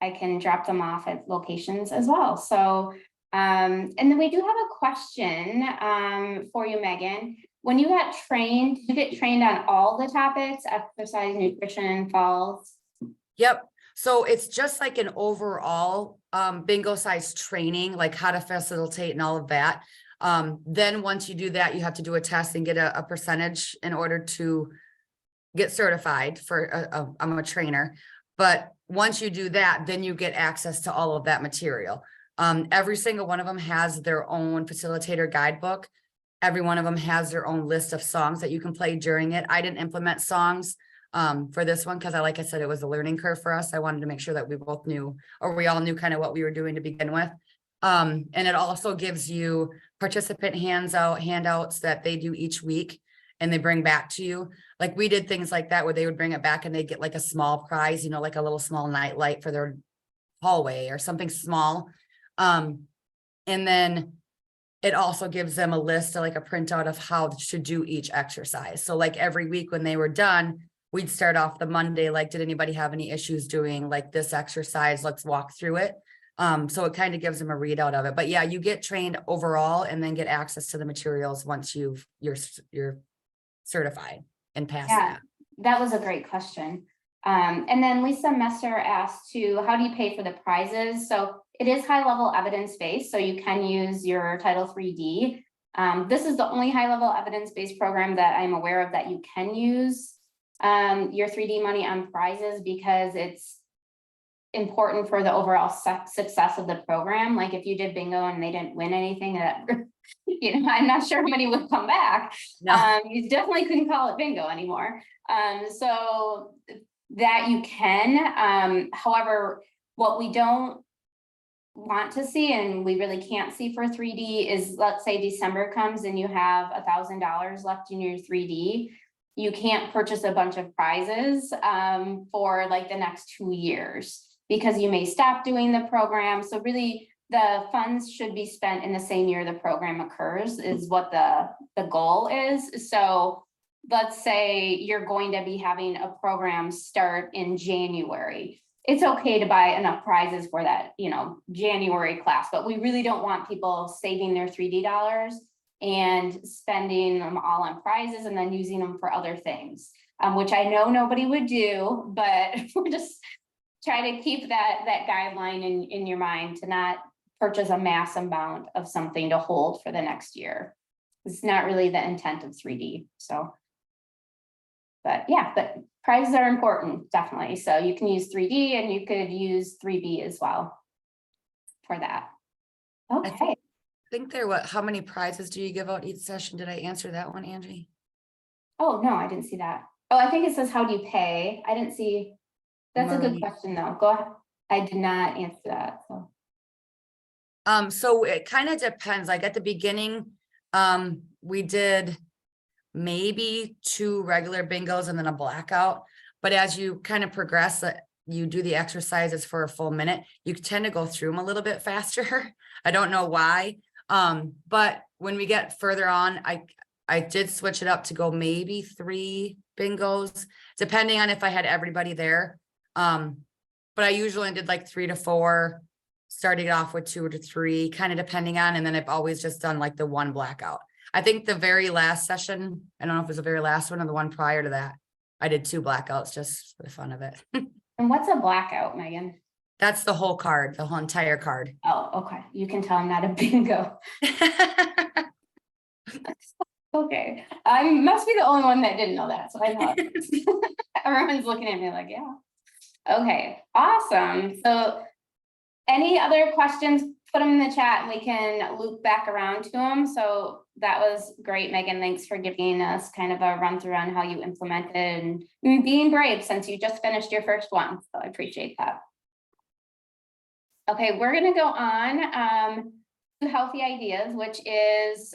I can drop them off at locations as well. So and then we do have a question for you, Megan. When you got trained, did you get trained on all the topics, exercise, nutrition, falls?
Yep. So it's just like an overall bingo size training, like how to facilitate and all of that. Then once you do that, you have to do a test and get a percentage in order to get certified for I'm a trainer. But once you do that, then you get access to all of that material. Every single one of them has their own facilitator guidebook. Every one of them has their own list of songs that you can play during it. I didn't implement songs for this one because like I said, it was a learning curve for us. I wanted to make sure that we both knew, or we all knew kind of what we were doing to begin with. And it also gives you participant handouts that they do each week and they bring back to you. Like we did things like that where they would bring it back and they'd get like a small prize, you know, like a little small night light for their hallway or something small. And then it also gives them a list, like a printout of how to do each exercise. So like every week when they were done, we'd start off the Monday, like, did anybody have any issues doing like this exercise? Let's walk through it. So it kind of gives them a readout of it. But yeah, you get trained overall and then get access to the materials once you're certified and pass
Yeah,
that.
that was a great question. And then Lisa Messer asked too, how do you pay for the prizes? So it is high level evidence-based, so you can use your Title III-D. This is the only high level evidence-based program that I'm aware of that you can use your 3D money on prizes, because it's important for the overall success of the program. Like if you did bingo and they didn't win anything, that you know, I'm not sure how many would come back.
No.
You definitely couldn't call it bingo anymore. So that you can, however, what we don't want to see, and we really can't see for 3D, is let's say December comes and you have $1,000 left in your 3D. You can't purchase a bunch of prizes for like the next 2 years, because you may stop doing the program. So really the funds should be spent in the same year the program occurs, is what the goal is. So let's say you're going to be having a program start in January. It's okay to buy enough prizes for that, you know, January class, but we really don't want people saving their 3D dollars and spending them all on prizes and then using them for other things, which I know nobody would do, but we're just trying to keep that guideline in your mind, to not purchase a mass amount of something to hold for the next year. It's not really the intent of 3D, so. But yeah, but prizes are important, definitely. So you can use 3D and you could use 3B as well for that. Okay,
I think how many prizes do you give out each session? Did I answer that one, Angie?
oh, no, I didn't see that. Oh, I think it says, how do you pay? I didn't see. That's a good
Marie.
question, though. Go ahead. I did not answer that, so.
So it kind of depends. Like at the beginning, we did maybe 2 regular bingos and then a blackout. But as you kind of progress, you do the exercises for a full minute, you tend to go through them a little bit faster. I don't know why. But when we get further on, I did switch it up to go maybe 3 bingos, depending on if I had everybody there. But I usually did like 3 to 4, starting off with 2 to 3, kind of depending on, and then I've always just done like the 1 blackout. I think the very last session, I don't know if it was the very last one or the one prior to that, I did 2 blackouts just for the fun of it.
And what's a blackout, Megan?
That's the whole card, the whole entire card.
Oh, okay. You can tell I'm not a bingo. Okay, I must be the only one that didn't know that, so I know. Everyone's looking at me like, yeah. Okay, awesome. So any other questions, put them in the chat and we can loop back around to them. So that was great, Megan. Thanks for giving us kind of a run through on how you implemented and being brave, since you just finished your first one. So I appreciate that. Okay, we're gonna go on to Healthy Ideas, which is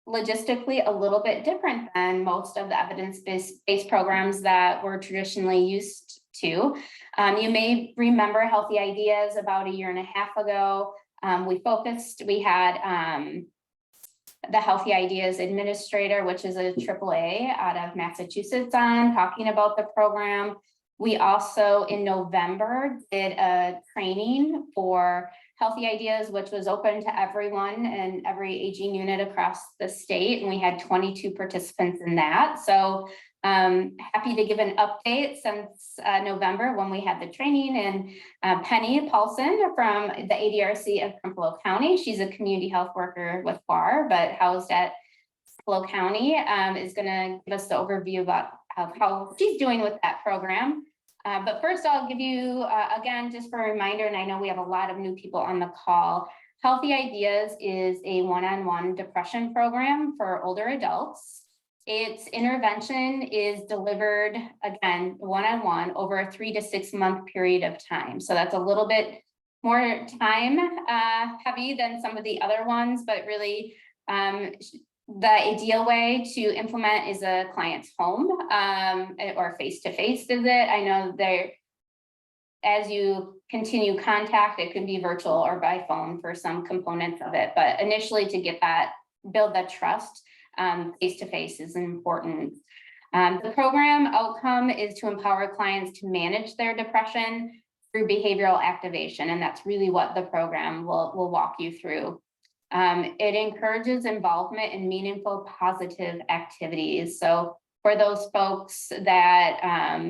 logistically a little bit different than most of the evidence-based programs that we're traditionally used to. You may remember Healthy Ideas about 1.5 years ago. We had the Healthy Ideas Administrator, which is a AAA out of Massachusetts, on talking about the program. We also in November did a training for Healthy Ideas, which was open to everyone and every aging unit across the state. And we had 22 participants in that. So happy to give an update since November when we had the training. And Penny Paulson from the ADRC of Prince County, she's a community health worker with FAR, but housed at Prince County, is going to give us the overview about how she's doing with that program. But first I'll give you, again, just for a reminder, and I know we have a lot of new people on the call, Healthy Ideas is a one-on-one depression program for older adults. Its intervention is delivered, again, one-on-one over a 3 to 6 month period of time. So that's a little bit more time heavy than some of the other ones, but really The ideal way to implement is a client's home, or face-to-face visit. I know there, as you continue contact, it could be virtual or by phone for some components of it, but initially to get that, build that trust, face-to-face is important. The program outcome is to empower clients to manage their depression through behavioral activation, and that's really what the program will walk you through. It encourages involvement in meaningful, positive activities. So for those folks that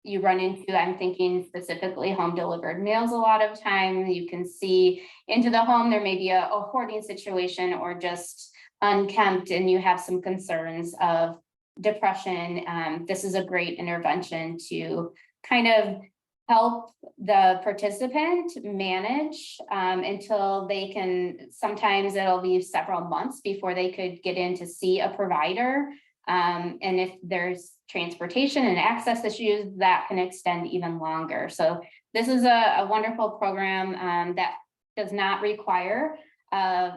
you run into, I'm thinking specifically home delivered meals a lot of time, you can see into the home, there may be a hoarding situation or just unkempt and you have some concerns of depression. This is a great intervention to kind of help the participant manage until they can, sometimes it'll be several months before they could get in to see a provider. And if there's transportation and access issues, that can extend even longer. So this is a wonderful program that does not require a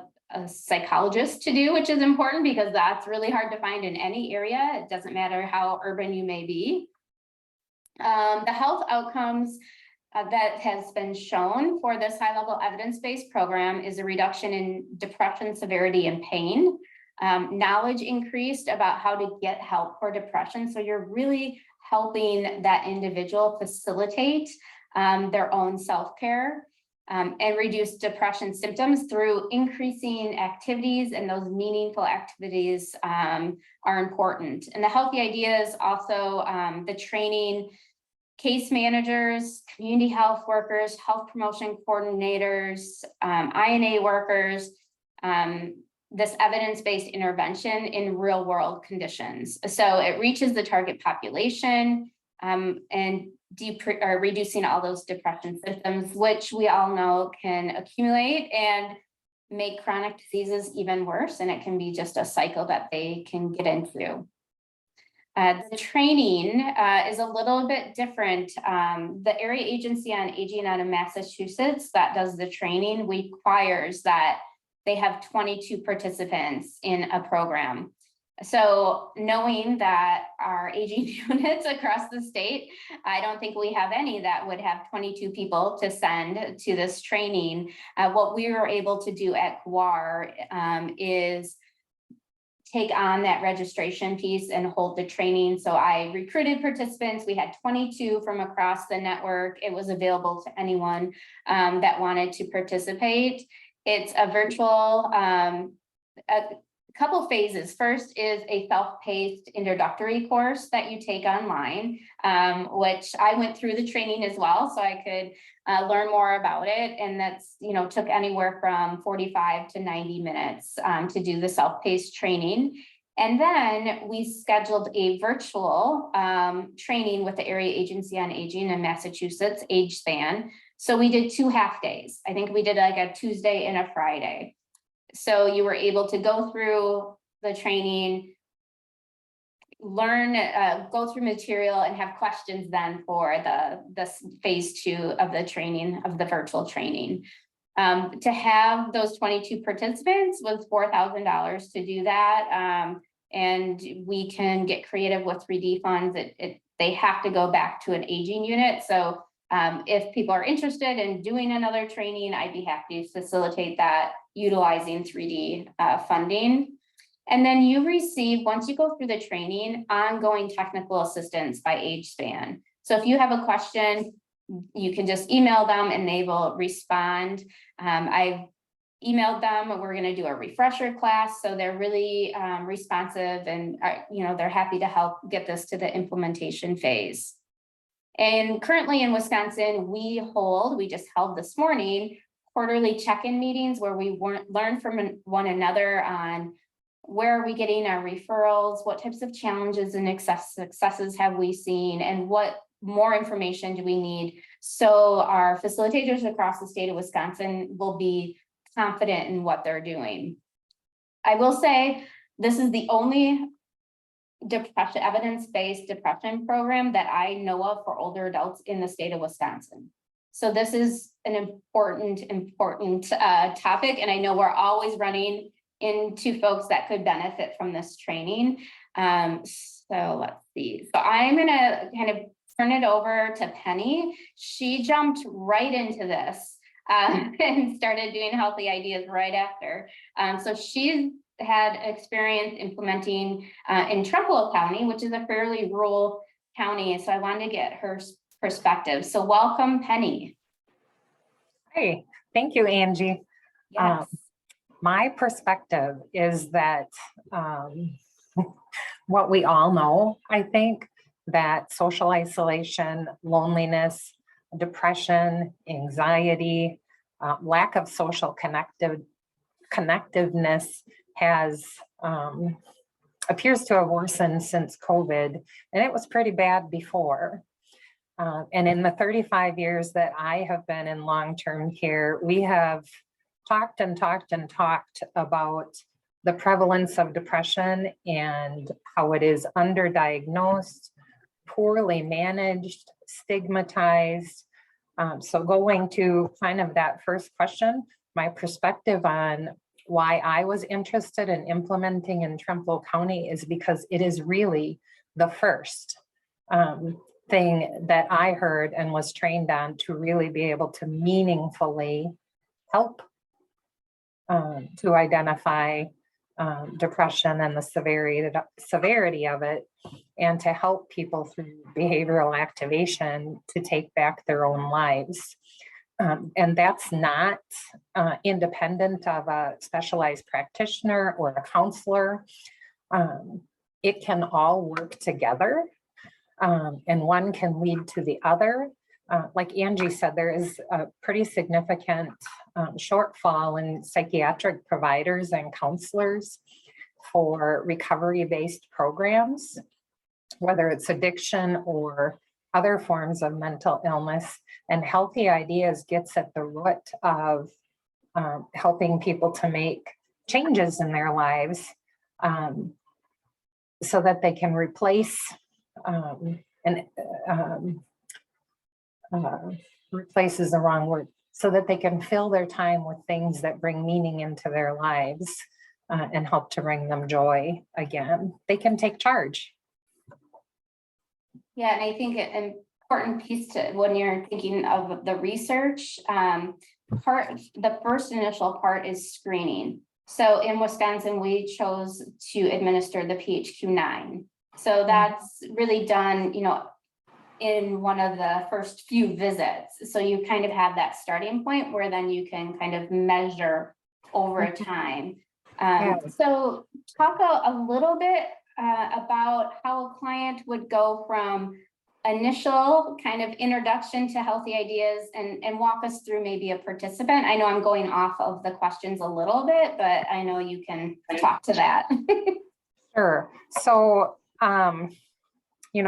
psychologist to do, which is important because that's really hard to find in any area. It doesn't matter how urban you may be. The health outcomes that has been shown for this high-level evidence-based program is a reduction in depression severity and pain, knowledge increased about how to get help for depression. So you're really helping that individual facilitate their own self-care and reduce depression symptoms through increasing activities, and those meaningful activities are important. And the healthy ideas also the training case managers, community health workers, health promotion coordinators, INA workers, this evidence-based intervention in real world conditions. So it reaches the target population and reducing all those depression symptoms, which we all know can accumulate and make chronic diseases even worse. And it can be just a cycle that they can get into. The training is a little bit different. The Area Agency on Aging out of Massachusetts that does the training requires that they have 22 participants in a program. So knowing that our aging units across the state, I don't think we have any that would have 22 people to send to this training. What we were able to do at GWAR is take on that registration piece and hold the training. So I recruited participants. We had 22 from across the network. It was available to anyone that wanted to participate. It's a virtual, a couple phases. First is a self-paced introductory course that you take online, which I went through the training as well, so I could learn more about it. And that's, took anywhere from 45 to 90 minutes to do the self-paced training. And then we scheduled a virtual training with the Area Agency on Aging in Massachusetts, AgeSpan. So we did 2 half days. I think we did like a Tuesday and a Friday. So you were able to go through the training, learn, go through material and have questions then for the phase 2 of the training, of the virtual training. To have those 22 participants was $4,000 to do that. And we can get creative with 3D funds. They have to go back to an aging unit. So if people are interested in doing another training, I'd be happy to facilitate that utilizing 3D funding. And then you receive, once you go through the training, ongoing technical assistance by AgeSpan. So if you have a question, you can just email them and they will respond. I've emailed them, we're going to do a refresher class. So they're really responsive and they're happy to help get this to the implementation phase. And currently in Wisconsin, we just held this morning, quarterly check-in meetings where we learn from one another on where are we getting our referrals, what types of challenges and successes have we seen, and what more information do we need so our facilitators across the state of Wisconsin will be confident in what they're doing. I will say this is the only evidence-based depression program that I know of for older adults in the state of Wisconsin. So this is an important topic, and I know we're always running into folks that could benefit from this training. So let's see. So I'm gonna kind of turn it over to Penny. She jumped right into this and started doing Healthy Ideas right after. So she's had experience implementing in Trumbull County, which is a fairly rural county. So I wanted to get her perspective. So welcome, Penny.
Hey, thank you, Angie.
Yes.
My perspective is that what we all know, I think, that social isolation, loneliness, depression, anxiety, lack of social connectiveness has appears to have worsened since COVID, and it was pretty bad before. And in the 35 years that I have been in long-term care, we have talked and talked and talked about the prevalence of depression and how it is underdiagnosed, poorly managed, stigmatized. So going to kind of that first question, my perspective on why I was interested in implementing in Trumbull County is because it is really the first thing that I heard and was trained on to really be able to meaningfully help to identify depression and the severity of it, and to help people through behavioral activation to take back their own lives. And that's not independent of a specialized practitioner or a counselor. It can all work together, and one can lead to the other. Like Angie said, there is a pretty significant shortfall in psychiatric providers and counselors for recovery-based programs, whether it's addiction or other forms of mental illness. And Healthy Ideas gets at the root of helping people to make changes in their lives so that they can replace replace is the wrong word, so that they can fill their time with things that bring meaning into their lives and help to bring them joy again. They can take charge.
Yeah, and I think an important piece to when you're thinking of the research, the first initial part is screening. So in Wisconsin, we chose to administer the PHQ-9. So that's really done, in one of the first few visits. So you kind of have that starting point where then you can kind of measure over time. So talk a little bit about how a client would go from initial kind of introduction to Healthy Ideas and walk us through maybe a participant. I know I'm going off of the questions a little bit, but I know you can talk to that.
Sure. So,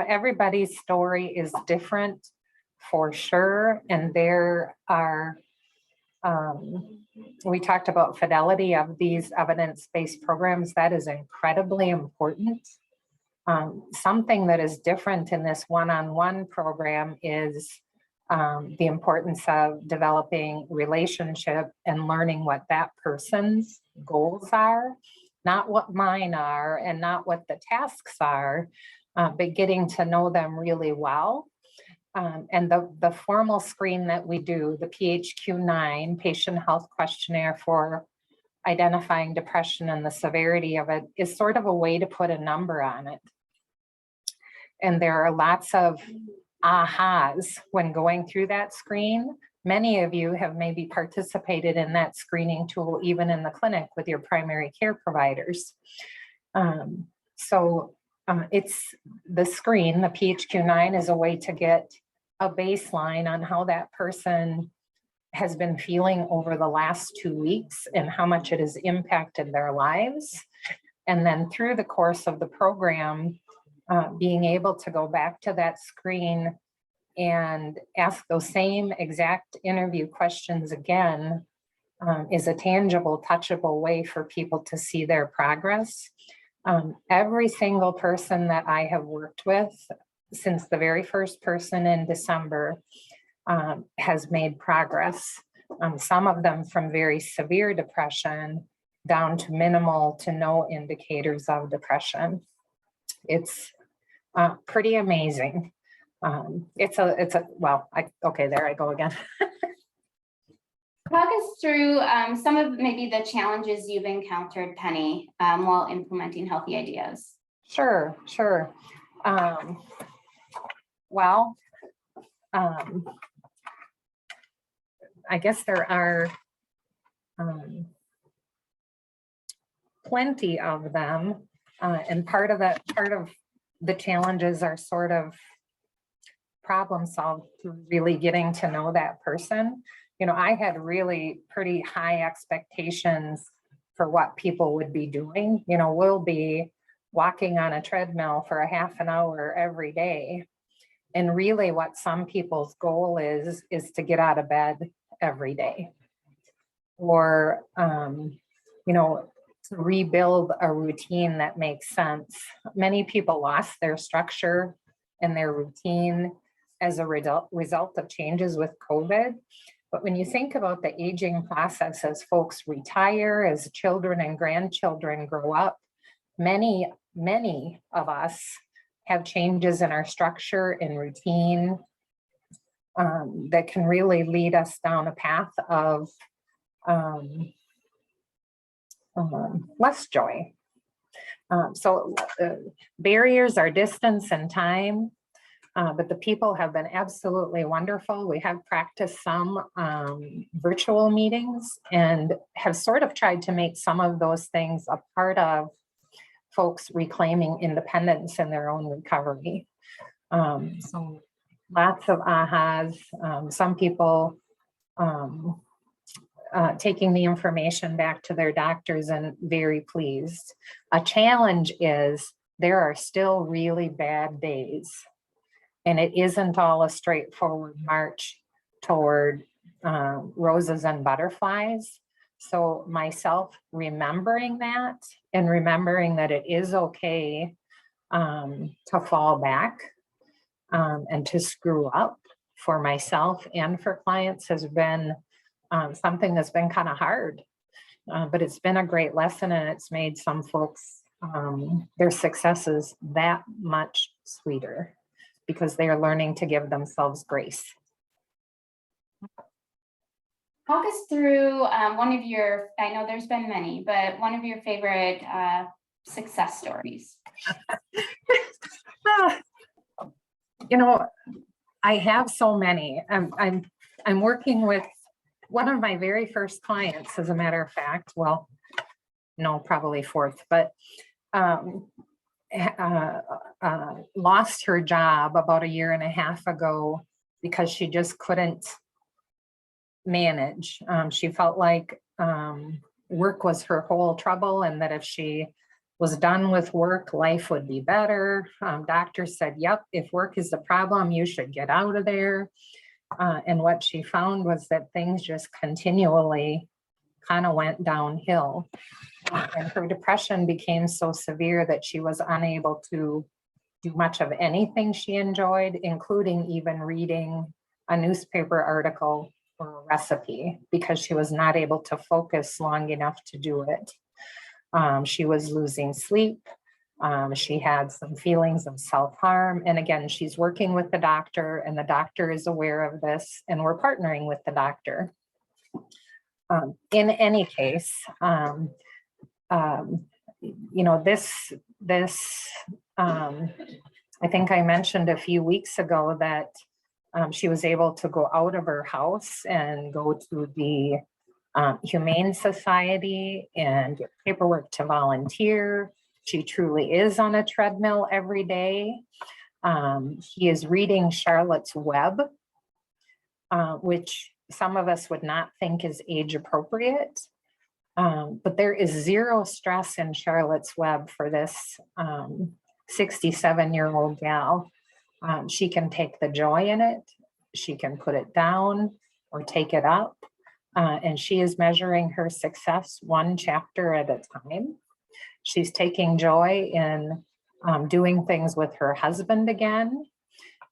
everybody's story is different for sure. And there are, we talked about fidelity of these evidence-based programs. That is incredibly important. Something that is different in this one-on-one program is the importance of developing relationship and learning what that person's goals are, not what mine are and not what the tasks are, but getting to know them really well. And the formal screen that we do, the PHQ-9 Patient Health Questionnaire for identifying depression and the severity of it, is sort of a way to put a number on it. And there are lots of ahas when going through that screen. Many of you have maybe participated in that screening tool, even in the clinic with your primary care providers. It's the screen, the PHQ-9 is a way to get a baseline on how that person has been feeling over the last 2 weeks and how much it has impacted their lives. And then through the course of the program, being able to go back to that screen and ask those same exact interview questions again is a tangible, touchable way for people to see their progress. Every single person that I have worked with since the very first person in December has made progress. Some of them from very severe depression down to minimal to no indicators of depression. It's pretty amazing. Okay, there I go again.
Talk us through some of maybe the challenges you've encountered, Penny, while implementing healthy ideas.
Sure. I guess there are plenty of them, and part of the challenges are sort of problem solved through really getting to know that person. You know, I had really pretty high expectations for what people would be doing. You know, we'll be walking on a treadmill for a half an hour every day. And really what some people's goal is to get out of bed every day. Or, you know, to rebuild a routine that makes sense. Many people lost their structure and their routine as a result of changes with COVID. But when you think about the aging process as folks retire, as children and grandchildren grow up, many of us have changes in our structure and routine that can really lead us down a path of less joy. So barriers are distance and time. But the people have been absolutely wonderful. We have practiced some virtual meetings and have sort of tried to make some of those things a part of folks reclaiming independence in their own recovery. So lots of ahas, some people taking the information back to their doctors and very pleased. A challenge is there are still really bad days. And it isn't all a straightforward march toward roses and butterflies. So myself remembering that and remembering that it is okay to fall back and to screw up for myself and for clients has been something that's been kind of hard. But it's been a great lesson, and it's made some folks their successes that much sweeter, because they are learning to give themselves grace.
Talk us through one of your, I know there's been many, but one of your favorite success stories.
You know, I have so many. I'm working with one of my very first clients, as a matter of fact. Well, no, probably fourth, but lost her job about 1.5 years ago because she just couldn't manage. She felt like work was her whole trouble, and that if she was done with work, life would be better. Doctors said, yep, if work is the problem, you should get out of there. And what she found was that things just continually kind of went downhill. And her depression became so severe that she was unable to do much of anything she enjoyed, including even reading a newspaper article or a recipe, because she was not able to focus long enough to do it. She was losing sleep. She had some feelings of self-harm. And again, she's working with the doctor, and the doctor is aware of this, and we're partnering with the doctor. In any case, you know, this I think I mentioned a few weeks ago that she was able to go out of her house and go to the Humane Society and get paperwork to volunteer. She truly is on a treadmill every day. She is reading Charlotte's Web, which some of us would not think is age appropriate. But there is zero stress in Charlotte's Web for this 67-year-old gal. She can take the joy in it. She can put it down or take it up. And she is measuring her success one chapter at a time. She's taking joy in doing things with her husband again.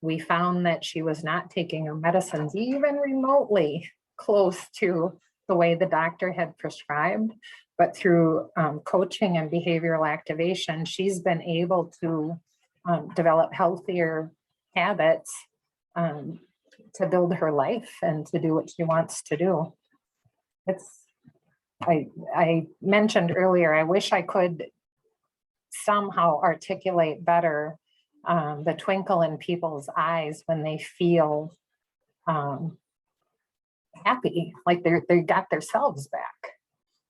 We found that she was not taking her medicines even remotely close to the way the doctor had prescribed, but through coaching and behavioral activation, she's been able to develop healthier habits to build her life and to do what she wants to do. I mentioned earlier, I wish I could somehow articulate better the twinkle in people's eyes when they feel happy, like they got themselves back.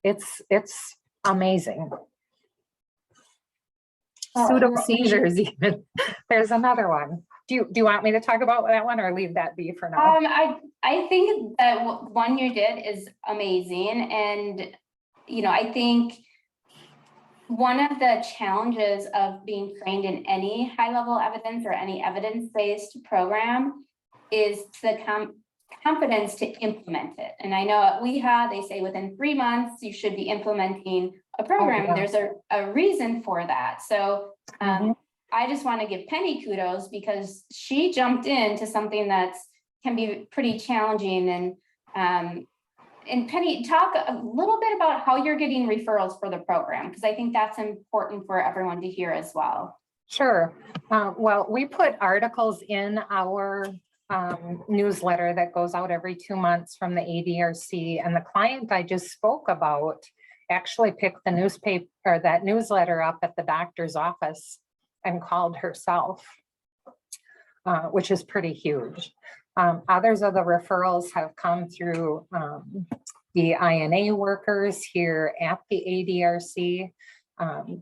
It's amazing. Pseudo seizures even. There's another one. Do you want me to talk about that one or leave that be for now?
I think that one you did is amazing, and I think one of the challenges of being trained in any high-level evidence or any evidence-based program is the confidence to implement it. And I know at WEHA, they say within 3 months, you should be implementing a program.
yeah.
There's a reason for that. So I just want to give Penny kudos because she jumped into something can be pretty challenging. And Penny, talk a little bit about how you're getting referrals for the program, because I think that's important for everyone to hear as well.
Sure. Well, we put articles in our newsletter that goes out every 2 months from the ADRC, and the client I just spoke about actually picked the newspaper or that newsletter up at the doctor's office and called herself, which is pretty huge. Others of the referrals have come through the INA workers here at the ADRC,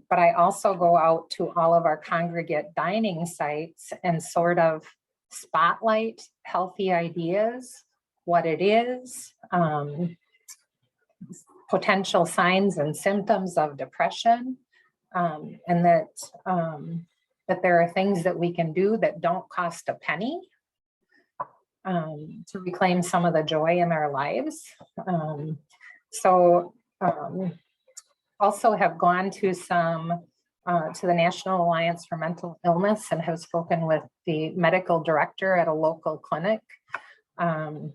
but I also go out to all of our congregate dining sites and sort of spotlight healthy ideas, what it is, potential signs and symptoms of depression, and that there are things that we can do that don't cost a penny to reclaim some of the joy in our lives. Also have gone to to the National Alliance for Mental Illness and have spoken with the medical director at a local clinic, who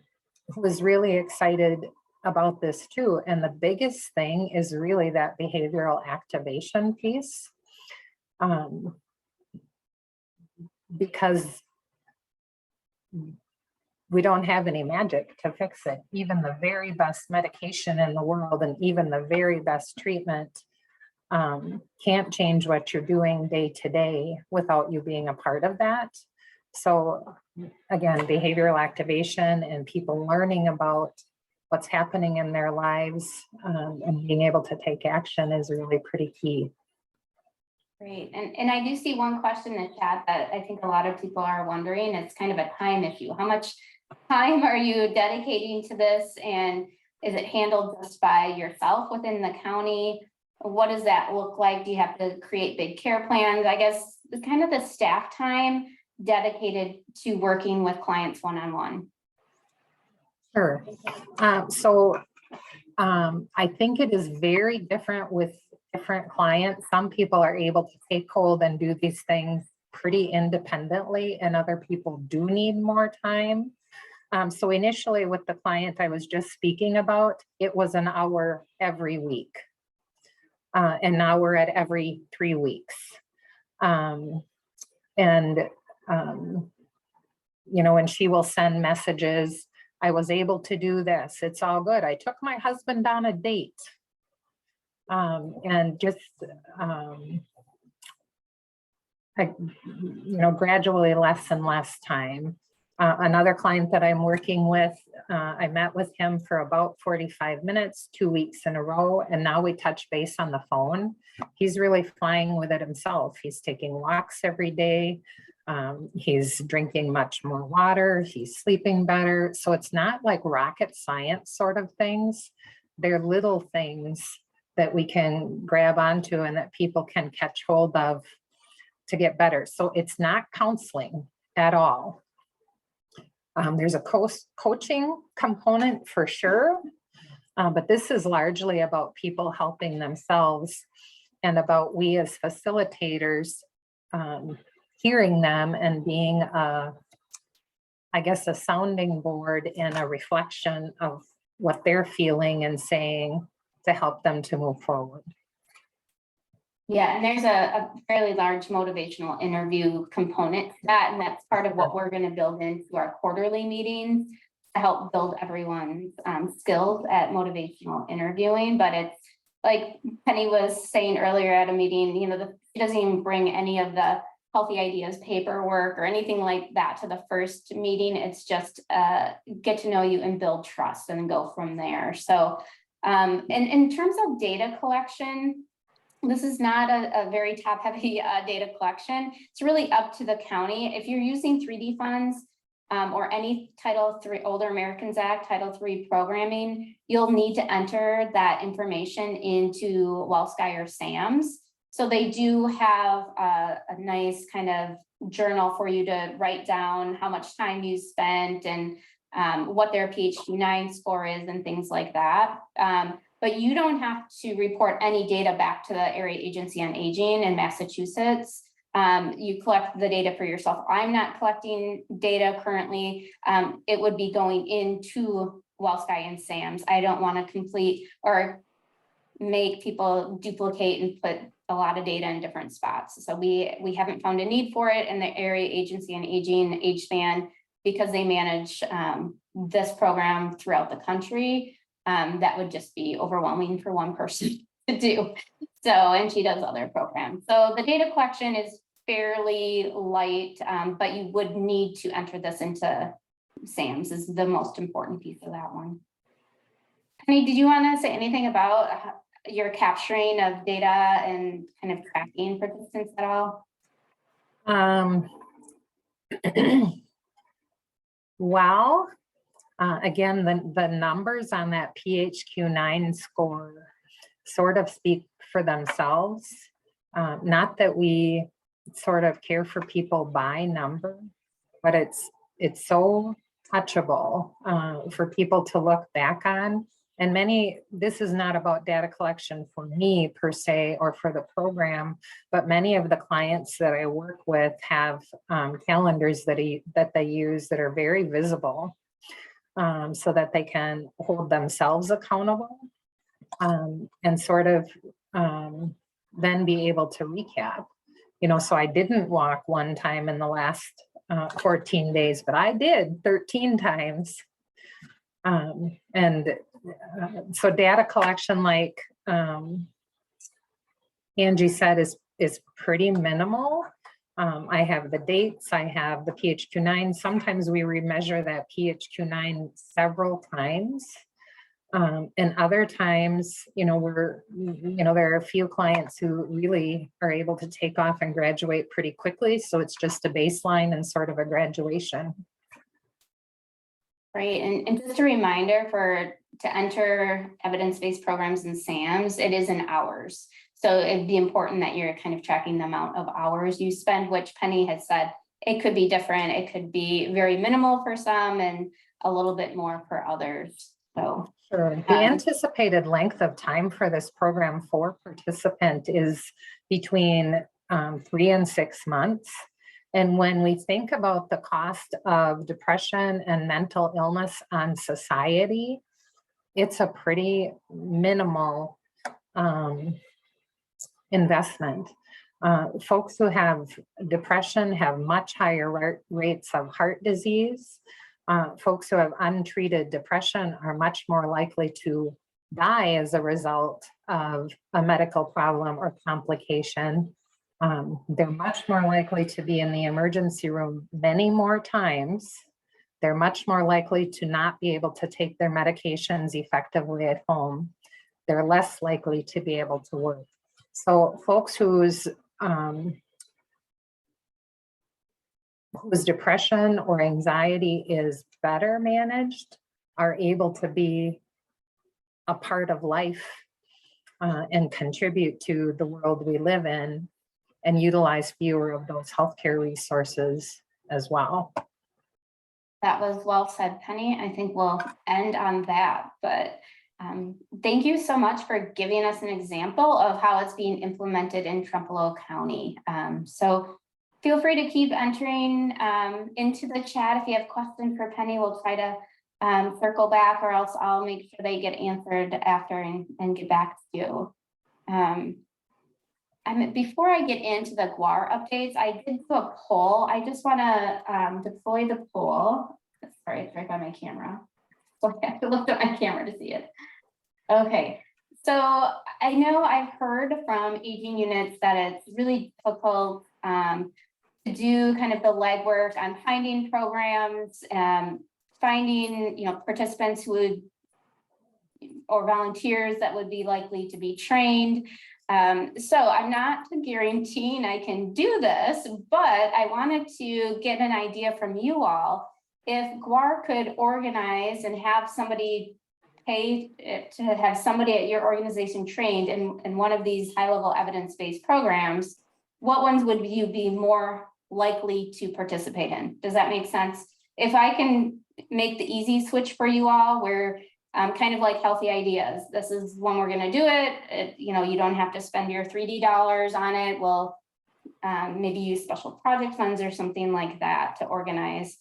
is really excited about this too. And the biggest thing is really that behavioral activation piece, because we don't have any magic to fix it. Even the very best medication in the world and even the very best treatment can't change what you're doing day to day without you being a part of that. So again, behavioral activation and people learning about what's happening in their lives and being able to take action is really pretty key.
Great. And I do see one question in the chat that I think a lot of people are wondering. It's kind of a time issue. How much time are you dedicating to this? And is it handled just by yourself within the county? What does that look like? Do you have to create big care plans? I guess kind of the staff time dedicated to working with clients one-on-one.
Sure. I think it is very different with different clients. Some people are able to take hold and do these things pretty independently, and other people do need more time. So initially with the client I was just speaking about, it was an hour every week. And now we're at every 3 weeks. And she will send messages. I was able to do this. It's all good. I took my husband on a date. And just, gradually less and less time. Another client that I'm working with, I met with him for about 45 minutes, 2 weeks in a row, and now we touch base on the phone. He's really flying with it himself. He's taking walks every day. He's drinking much more water. He's sleeping better. So it's not like rocket science sort of things. They're little things that we can grab onto and that people can catch hold of to get better. So it's not counseling at all. There's a coaching component for sure, but this is largely about people helping themselves and about we as facilitators hearing them and being a sounding board and a reflection of what they're feeling and saying to help them to move forward.
Yeah, and there's a fairly large motivational interview component to that, and that's part of what we're gonna build into our quarterly meetings to help build everyone's skills at motivational interviewing. But it's like Penny was saying earlier at a meeting, you know, it doesn't even bring any of the healthy ideas paperwork or anything like that to the first meeting. It's just get to know you and build trust and go from there. So and in terms of data collection, this is not a very top heavy data collection. It's really up to the county. If you're using 3D funds or any Title III, Older Americans Act, Title III programming, you'll need to enter that information into WellSky or SAMS. So they do have a nice kind of journal for you to write down how much time you spent and what their PHQ-9 score is and things like that. But you don't have to report any data back to the Area Agency on Aging in Massachusetts. You collect the data for yourself. I'm not collecting data currently. It would be going into WellSky and SAMS. I don't want to complete or make people duplicate and put a lot of data in different spots. So we haven't found a need for it in the Area Agency on Aging age span because they manage this program throughout the country. That would just be overwhelming for one person to do. So, and she does other programs. So the data collection is fairly light, but you would need to enter this into SAMS is the most important piece of that one. Penny, did you want to say anything about your capturing of data and kind of tracking participants at all?
Well, again, the numbers on that PHQ-9 score sort of speak for themselves. Not that we sort of care for people by number, but it's so touchable for people to look back on. And this is not about data collection for me per se or for the program, but many of the clients that I work with have calendars that they use that are very visible so that they can hold themselves accountable and sort of then be able to recap. You know, so I didn't walk one time in the last 14 days, but I did 13 times. So data collection, like Angie said, is pretty minimal. I have the dates, I have the PHQ-9. Sometimes we remeasure that PHQ-9 several times. And other times, there are a few clients who really are able to take off and graduate pretty quickly. So it's just a baseline and sort of a graduation.
Right, and just a reminder to enter evidence-based programs in SAMS, it is in hours. So it'd be important that you're kind of tracking the amount of hours you spend, which Penny had said, it could be different. It could be very minimal for some and a little bit more for others. So
sure. The anticipated length of time for this program for participant is between 3 and 6 months. And when we think about the cost of depression and mental illness on society, it's a pretty minimal investment. Folks who have depression have much higher rates of heart disease. Folks who have untreated depression are much more likely to die as a result of a medical problem or complication. They're much more likely to be in the emergency room many more times. They're much more likely to not be able to take their medications effectively at home. They're less likely to be able to work. So folks whose depression or anxiety is better managed are able to be a part of life and contribute to the world we live in and utilize fewer of those healthcare resources as well.
that was well said, Penny. I think we'll end on that, but thank you so much for giving us an example of how it's being implemented in Trempealeau County. So feel free to keep entering into the chat. If you have questions for Penny, we'll try to circle back, or else I'll make sure they get answered after and get back to you. Before I get into the GWAR updates, I did do a poll. I just want to deploy the poll. Sorry, it's right by my camera. So I have to look at my camera to see it. Okay, so I know I've heard from aging units that it's really difficult to do kind of the legwork on finding programs and finding, participants who would, or volunteers that would be likely to be trained. So I'm not guaranteeing I can do this, but I wanted to get an idea from you all. If GWAR could organize and have somebody pay to have somebody at your organization trained in one of these high-level evidence-based programs, what ones would you be more likely to participate in? Does that make sense? If I can make the easy switch for you all, where kind of like Healthy Ideas, this is when we're going to do it. You don't have to spend your 3D dollars on it. We'll maybe use special project funds or something like that to organize.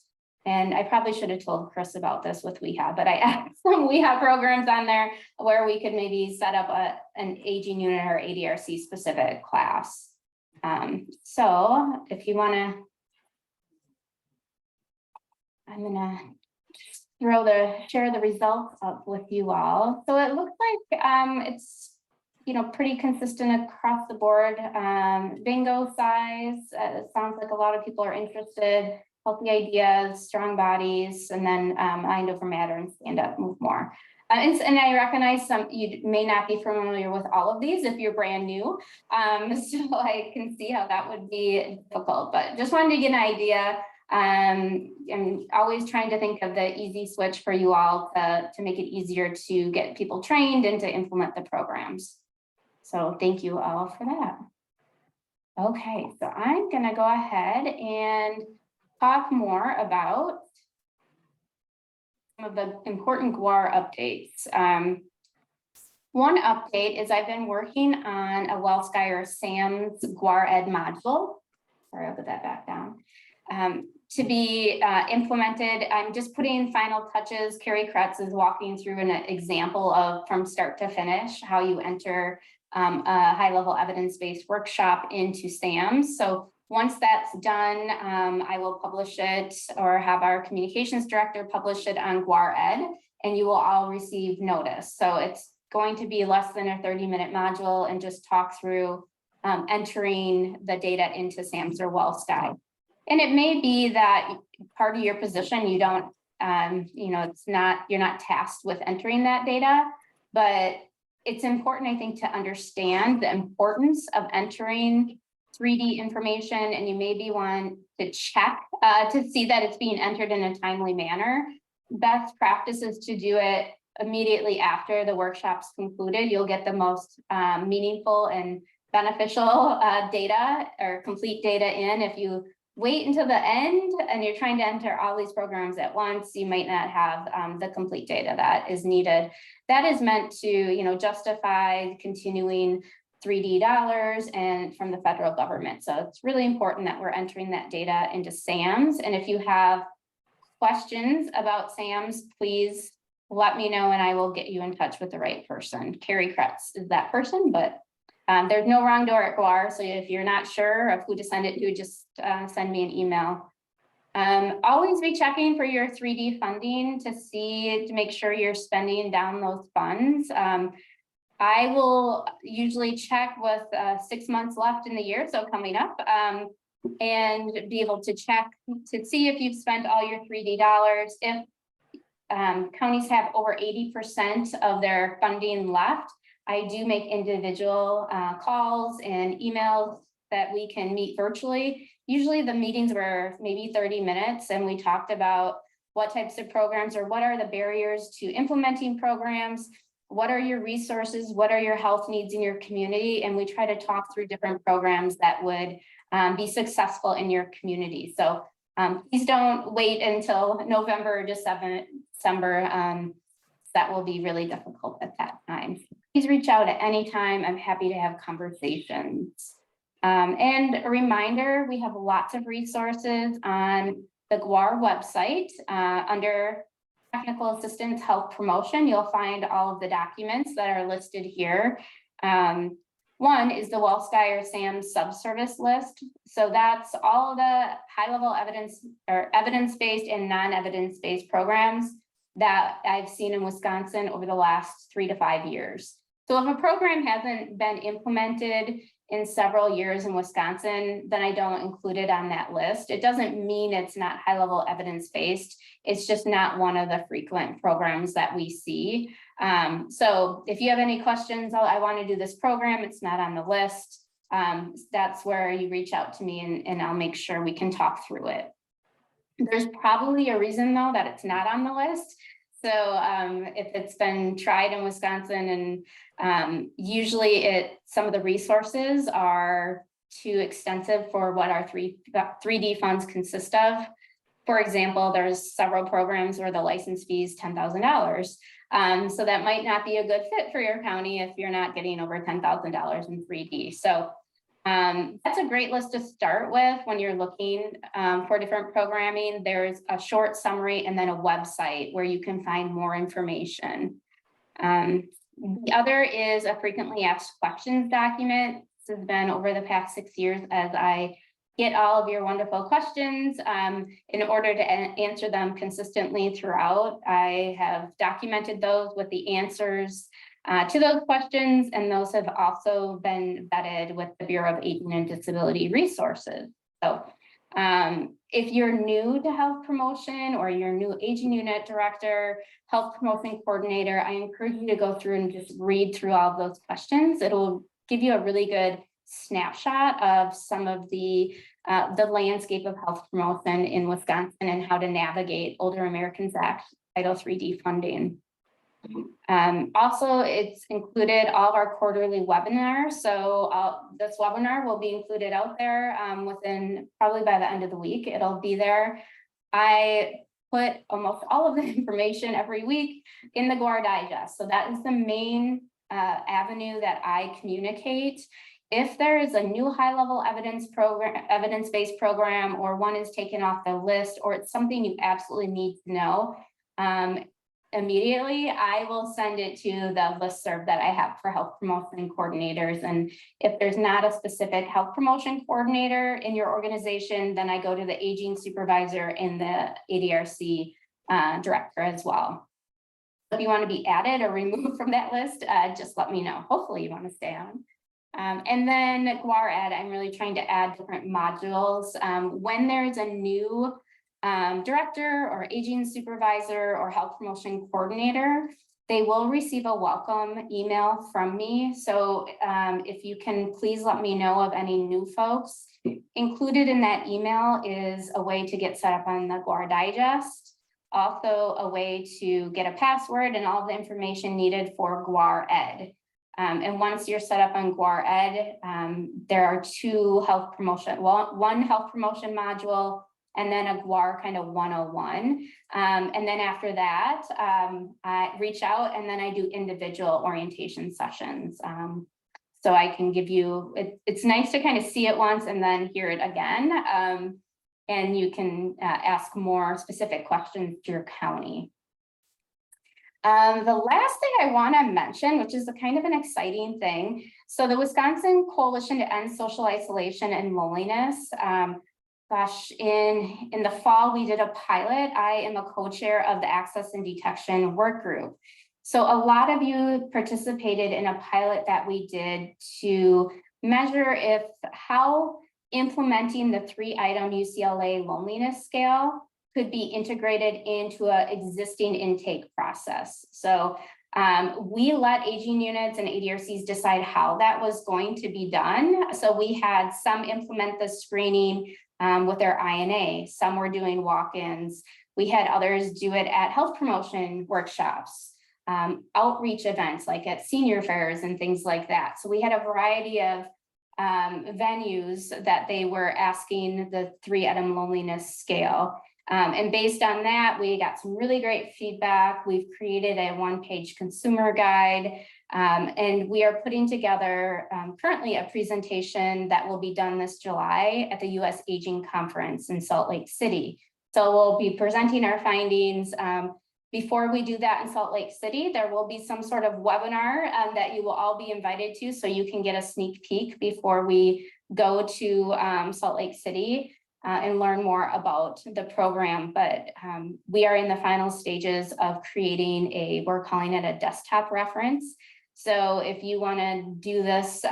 And I probably should have told Chris about this with WeHab, but I asked some WeHab programs on there where we could maybe set up an aging unit or ADRC specific class. So if you want to, I'm gonna share the results up with you all. So it looks like it's pretty consistent across the board. Bingo size, it sounds like a lot of people are interested. Healthy Ideas, Strong Bodies, and then Mind Over Matter and Stand Up, Move More. And I recognize you may not be familiar with all of these if you're brand new. So I can see how that would be difficult, but just wanted to get an idea. I'm always trying to think of the easy switch for you all to make it easier to get people trained and to implement the programs. So thank you all for that. Okay, so I'm gonna go ahead and talk more about some of the important GWAR updates. One update is I've been working on a WellSky or SAMS GWAR Ed module. Sorry, I'll put that back down. To be implemented, I'm just putting final touches. Carrie Kretz is walking through an example of from start to finish, how you enter a high-level evidence-based workshop into SAMS. So once that's done, I will publish it or have our communications director publish it on GWAR Ed, and you will all receive notice. So it's going to be less than a 30-minute module and just talk through entering the data into SAMS or WellSky. And it may be that part of your position, you don't, you're not tasked with entering that data, but it's important, I think, to understand the importance of entering 3D information, and you maybe want to check to see that it's being entered in a timely manner. Best practice is to do it immediately after the workshop's concluded. You'll get the most meaningful and beneficial data or complete data in. If you wait until the end and you're trying to enter all these programs at once, you might not have the complete data that is needed. That is meant to, justify continuing 3D dollars and from the federal government. So it's really important that we're entering that data into SAMS. And if you have questions about SAMS, please let me know and I will get you in touch with the right person. Carrie Kretz is that person, but there's no wrong door at GWAR. So if you're not sure of who to send it to, just send me an email. Always be checking for your 3D funding to make sure you're spending down those funds. I will usually check with 6 months left in the year, so coming up, and be able to check to see if you've spent all your 3D dollars. If counties have over 80% of their funding left, I do make individual calls and emails that we can meet virtually. Usually the meetings were maybe 30 minutes and we talked about what types of programs or what are the barriers to implementing programs. What are your resources? What are your health needs in your community? And we try to talk through different programs that would be successful in your community. So please don't wait until November or December. That will be really difficult at that time. Please reach out at any time. I'm happy to have conversations. And a reminder, we have lots of resources on the GWAR website under technical assistance health promotion, you'll find all of the documents that are listed here. One is the Wellskire SAM subservice list. So that's all the high-level evidence or evidence-based and non-evidence-based programs that I've seen in Wisconsin over the last 3 to 5 years. So if a program hasn't been implemented in several years in Wisconsin, then I don't include it on that list. It doesn't mean it's not high-level evidence-based. It's just not one of the frequent programs that we see. So if you have any questions, I want to do this program, it's not on the list. That's where you reach out to me and I'll make sure we can talk through it. There's probably a reason though that it's not on the list. So if it's been tried in Wisconsin and usually some of the resources are too extensive for what our 3D funds consist of. For example, there's several programs where the license fee is $10,000. So that might not be a good fit for your county if you're not getting over $10,000 in 3D. So that's a great list to start with when you're looking for different programming. There's a short summary and then a website where you can find more information. The other is a frequently asked questions document. This has been over the past 6 years as I get all of your wonderful questions. In order to answer them consistently throughout, I have documented those with the answers to those questions, and those have also been vetted with the Bureau of Aging and Disability Resources. So if you're new to health promotion or you're new aging unit director, health promotion coordinator, I encourage you to go through and just read through all of those questions. It'll give you a really good snapshot of some of the landscape of health promotion in Wisconsin and how to navigate Older Americans Act Title 3D funding. Also, it's included all of our quarterly webinars. So this webinar will be included out there within probably by the end of the week. It'll be there. I put almost all of the information every week in the GWAR Digest. So that is the main avenue that I communicate. If there is a new high-level evidence-based program, or one is taken off the list, or it's something you absolutely need to know, immediately, I will send it to the listserv that I have for health promotion coordinators. And if there's not a specific health promotion coordinator in your organization, then I go to the aging supervisor and the ADRC director as well. If you want to be added or removed from that list, just let me know. Hopefully you want to stay on. And then GWAR Ed, I'm really trying to add different modules. When there's a new director or aging supervisor or health promotion coordinator, they will receive a welcome email from me. So if you can please let me know of any new folks. Included in that email is a way to get set up on the GWAR Digest, also a way to get a password and all the information needed for GWAR Ed. And once you're set up on GWAR Ed, there are two health promotion, one health promotion module, and then a GWAR kind of 101. And then after that, I reach out and then I do individual orientation sessions. So I can give you, it's nice to kind of see it once and then hear it again. And you can ask more specific questions to your county. The last thing I want to mention, which is a kind of an exciting thing. So the Wisconsin Coalition to End Social Isolation and Loneliness, gosh, in the fall, we did a pilot. I am a co-chair of the Access and Detection Work Group. So a lot of you participated in a pilot that we did to measure how implementing the 3-item UCLA loneliness scale could be integrated into an existing intake process. So we let aging units and ADRCs decide how that was going to be done. So we had some implement the screening with their INA, some were doing walk-ins. We had others do it at health promotion workshops, outreach events like at senior fairs and things like that. So we had a variety of venues that they were asking the 3-item loneliness scale. And based on that, we got some really great feedback. We've created a 1-page consumer guide, and we are putting together currently a presentation that will be done this July at the US Aging Conference in Salt Lake City. So we'll be presenting our findings. Before we do that in Salt Lake City, there will be some sort of webinar that you will all be invited to, so you can get a sneak peek before we go to Salt Lake City and learn more about the program. But we are in the final stages of creating we're calling it a desktop reference. So if you want to do this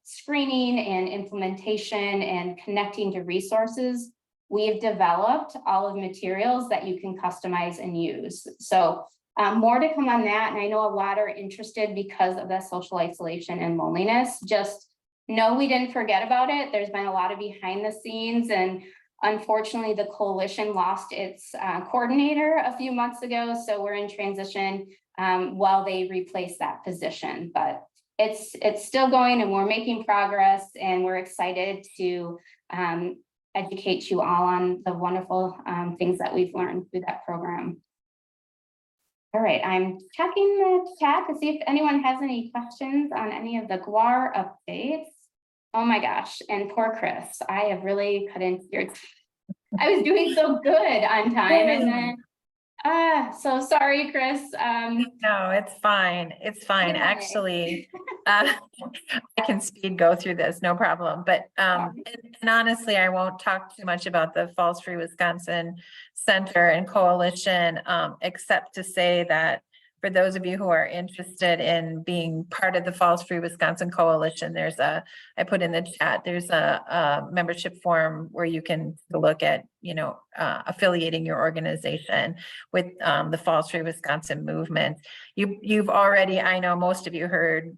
screening and implementation and connecting to resources, we've developed all of the materials that you can customize and use. So more to come on that. And I know a lot are interested because of that social isolation and loneliness. Just know we didn't forget about it. There's been a lot of behind the scenes, and unfortunately the coalition lost its coordinator a few months ago. So we're in transition while they replace that position, but it's still going and we're making progress, and we're excited to educate you all on the wonderful things that we've learned through that program. All right, I'm checking the chat to see if anyone has any questions on any of the GWAR updates. Oh my gosh, and poor Chris, I have really cut into your, I was doing so good on time, and then, so sorry, Chris.
No, it's fine. It's fine.
Yeah.
Actually, I can speed go through this, no problem. But and honestly, I won't talk too much about the Falls Free Wisconsin Center and Coalition, except to say that for those of you who are interested in being part of the Falls Free Wisconsin Coalition, I put in the chat, there's a membership form where you can look at, affiliating your organization with the Falls Free Wisconsin movement. You've already, I know most of you heard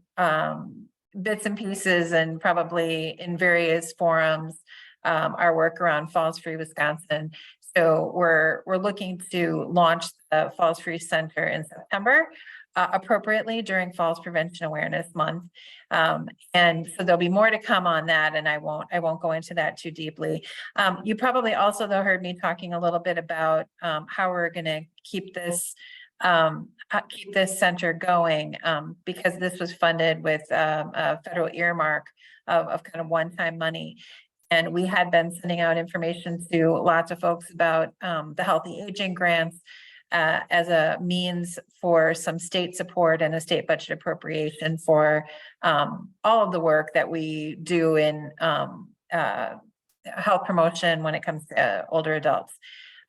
bits and pieces and probably in various forums, our work around Falls Free Wisconsin. So we're looking to launch the Falls Free Center in September, appropriately during Falls Prevention Awareness Month. And so there'll be more to come on that, and I won't go into that too deeply. You probably also though heard me talking a little bit about how we're going to keep this center going, because this was funded with a federal earmark of kind of one-time money. And we had been sending out information to lots of folks about the Healthy Aging grants as a means for some state support and a state budget appropriation for all of the work that we do in health promotion when it comes to older adults.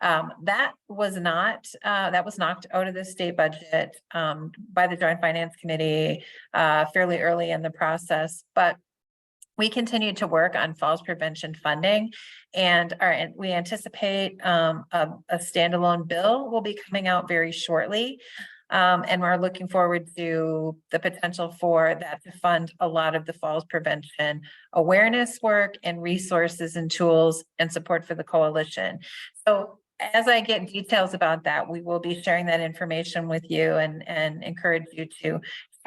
That was knocked out of the state budget by the Joint Finance Committee fairly early in the process, but we continue to work on falls prevention funding, and we anticipate a standalone bill will be coming out very shortly. And we're looking forward to the potential for that to fund a lot of the falls prevention awareness work and resources and tools and support for the coalition. So as I get details about that, we will be sharing that information with you and encourage you to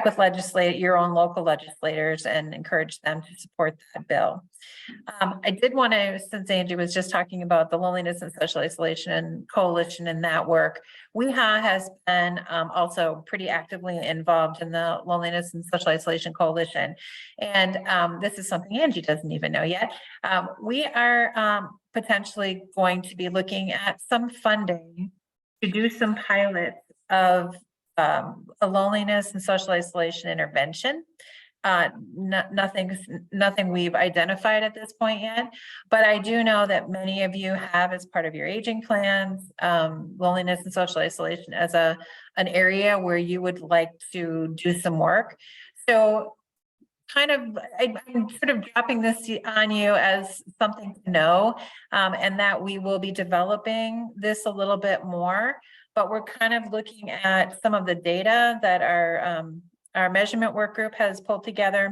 with your own local legislators and encourage them to support that bill. I did want to, since Angie was just talking about the Loneliness and Social Isolation Coalition and that work, WEHA has been also pretty actively involved in the Loneliness and Social Isolation Coalition. And this is something Angie doesn't even know yet. We are potentially going to be looking at some funding to do some pilots of a loneliness and social isolation intervention. Nothing we've identified at this point yet, but I do know that many of you have, as part of your aging plans, loneliness and social isolation as an area where you would like to do some work. So I'm sort of dropping this on you as something to know, and that we will be developing this a little bit more, but we're kind of looking at some of the data that our measurement work group has pulled together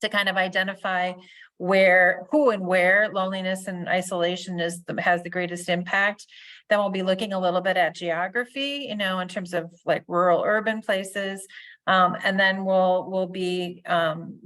to kind of identify who and where loneliness and isolation has the greatest impact. Then we'll be looking a little bit at geography, in terms of like rural, urban places. And then we'll be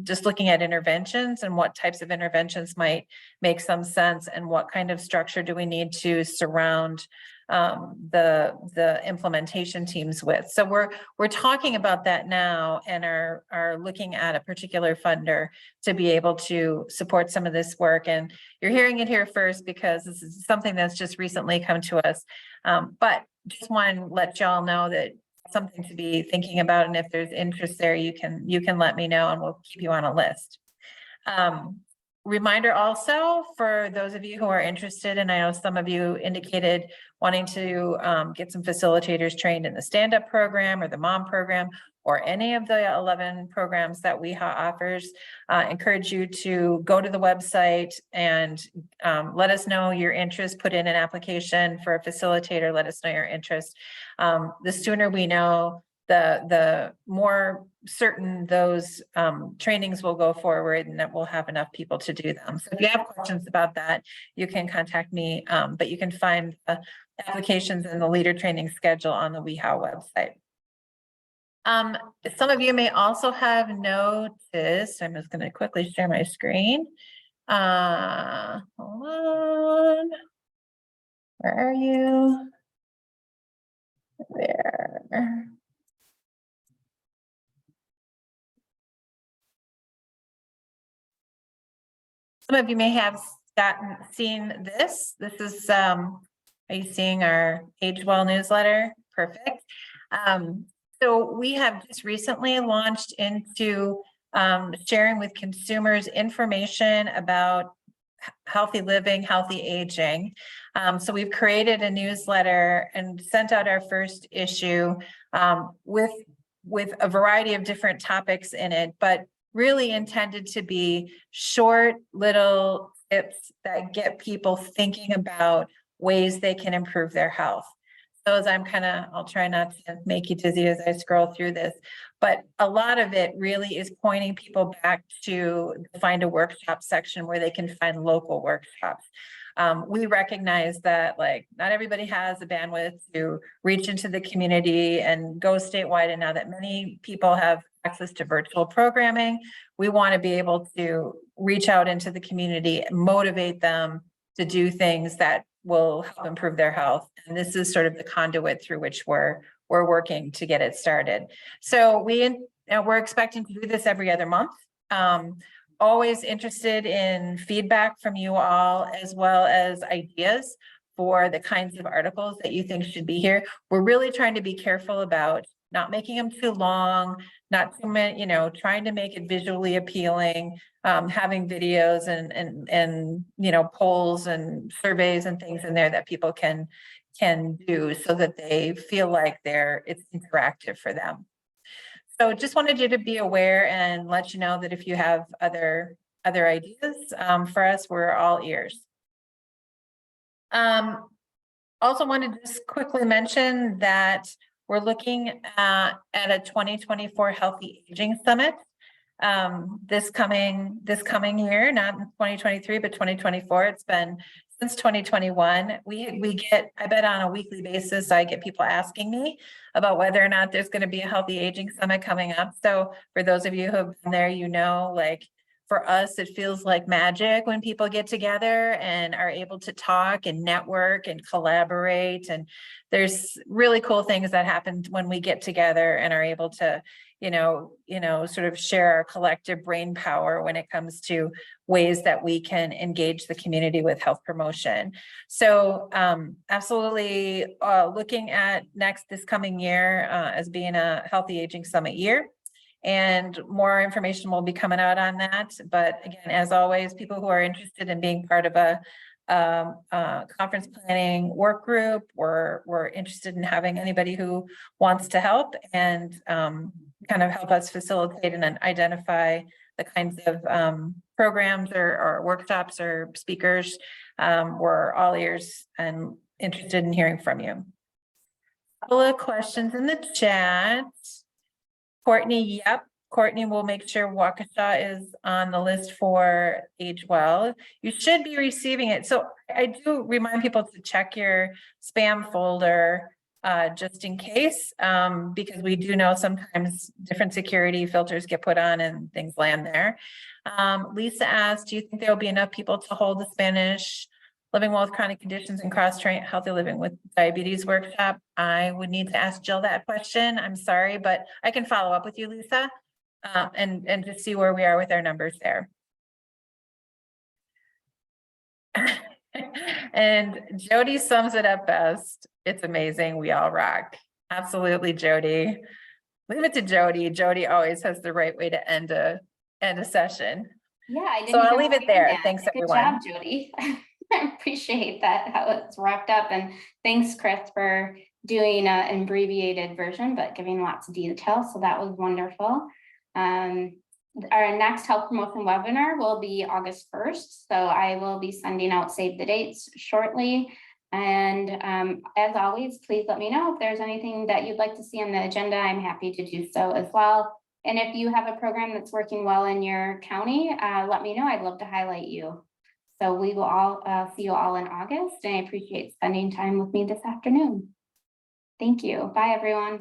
just looking at interventions and what types of interventions might make some sense, and what kind of structure do we need to surround the implementation teams with. So we're talking about that now and are looking at a particular funder to be able to support some of this work. And you're hearing it here first because this is something that's just recently come to us. But just want to let y'all know that something to be thinking about, and if there's interest there, you can let me know and we'll keep you on a list. Reminder also for those of you who are interested, and I know some of you indicated wanting to get some facilitators trained in the stand-up program or the mom program or any of the 11 programs that WEHA offers, encourage you to go to the website and let us know your interest, put in an application for a facilitator, let us know your interest. The sooner we know, the more certain those trainings will go forward and that we'll have enough people to do them. So if you have questions about that, you can contact me, but you can find applications in the leader training schedule on the WEHA website. Some of you may also have noticed, I'm just going to quickly share my screen. Hold on. Where are you? There. Some of you may have seen this. This is, are you seeing our Age Well newsletter? Perfect. So we have just recently launched into sharing with consumers information about healthy living, healthy aging. So we've created a newsletter and sent out our first issue with a variety of different topics in it, but really intended to be short little tips that get people thinking about ways they can improve their health. So as I'll try not to make you dizzy as I scroll through this, but a lot of it really is pointing people back to find a workshop section where they can find local workshops. We recognize that not everybody has the bandwidth to reach into the community and go statewide. And now that many people have access to virtual programming, we want to be able to reach out into the community, motivate them to do things that will help improve their health. And this is sort of the conduit through which we're working to get it started. So we're expecting to do this every other month. Always interested in feedback from you all, as well as ideas for the kinds of articles that you think should be here. We're really trying to be careful about not making them too long, not too many, trying to make it visually appealing, having videos and polls and surveys and things in there that people can do so that they feel like it's interactive for them. So just wanted you to be aware and let you know that if you have other ideas for us, we're all ears. Also wanted to just quickly mention that we're looking at a 2024 Healthy Aging Summit this coming year, not in 2023, but 2024. It's been since 2021. We get, I bet on a weekly basis, I get people asking me about whether or not there's going to be a Healthy Aging Summit coming up. So for those of you who have been there, for us, it feels like magic when people get together and are able to talk and network and collaborate. And there's really cool things that happen when we get together and are able to, sort of share our collective brain power when it comes to ways that we can engage the community with health promotion. So absolutely looking at this coming year as being a Healthy Aging Summit year. And more information will be coming out on that. But again, as always, people who are interested in being part of a conference planning work group, we're interested in having anybody who wants to help and kind of help us facilitate and identify the kinds of programs or workshops or speakers. We're all ears and interested in hearing from you. A couple of questions in the chat. Courtney, yep. Courtney will make sure Waukesha is on the list for Age Well. You should be receiving it. So I do remind people to check your spam folder just in case, because we do know sometimes different security filters get put on and things land there. Lisa asked, do you think there will be enough people to hold the Spanish Living Well with Chronic Conditions and Cross-Train Healthy Living with Diabetes workshop. I would need to ask Jill that question. I'm sorry, but I can follow up with you, Lisa, and just see where we are with our numbers there. And Jody sums it up best. It's amazing. We all rock. Absolutely, Jody. Leave it to Jody. Jody always has the right way to end a session.
Yeah, I didn't.
So I'll
even
leave it
plan
there.
that.
Thanks,
Good
everyone.
job, Jody. I appreciate that, how it's wrapped up, and thanks, Chris, for doing an abbreviated version, but giving lots of detail, so that was wonderful. Our next health promotion webinar will be August 1st, so I will be sending out save the dates shortly. And as always, please let me know if there's anything that you'd like to see on the agenda. I'm happy to do so as well. And if you have a program that's working well in your county, let me know. I'd love to highlight you. So we will all see you all in August, and I appreciate spending time with me this afternoon. Thank you. Bye, everyone.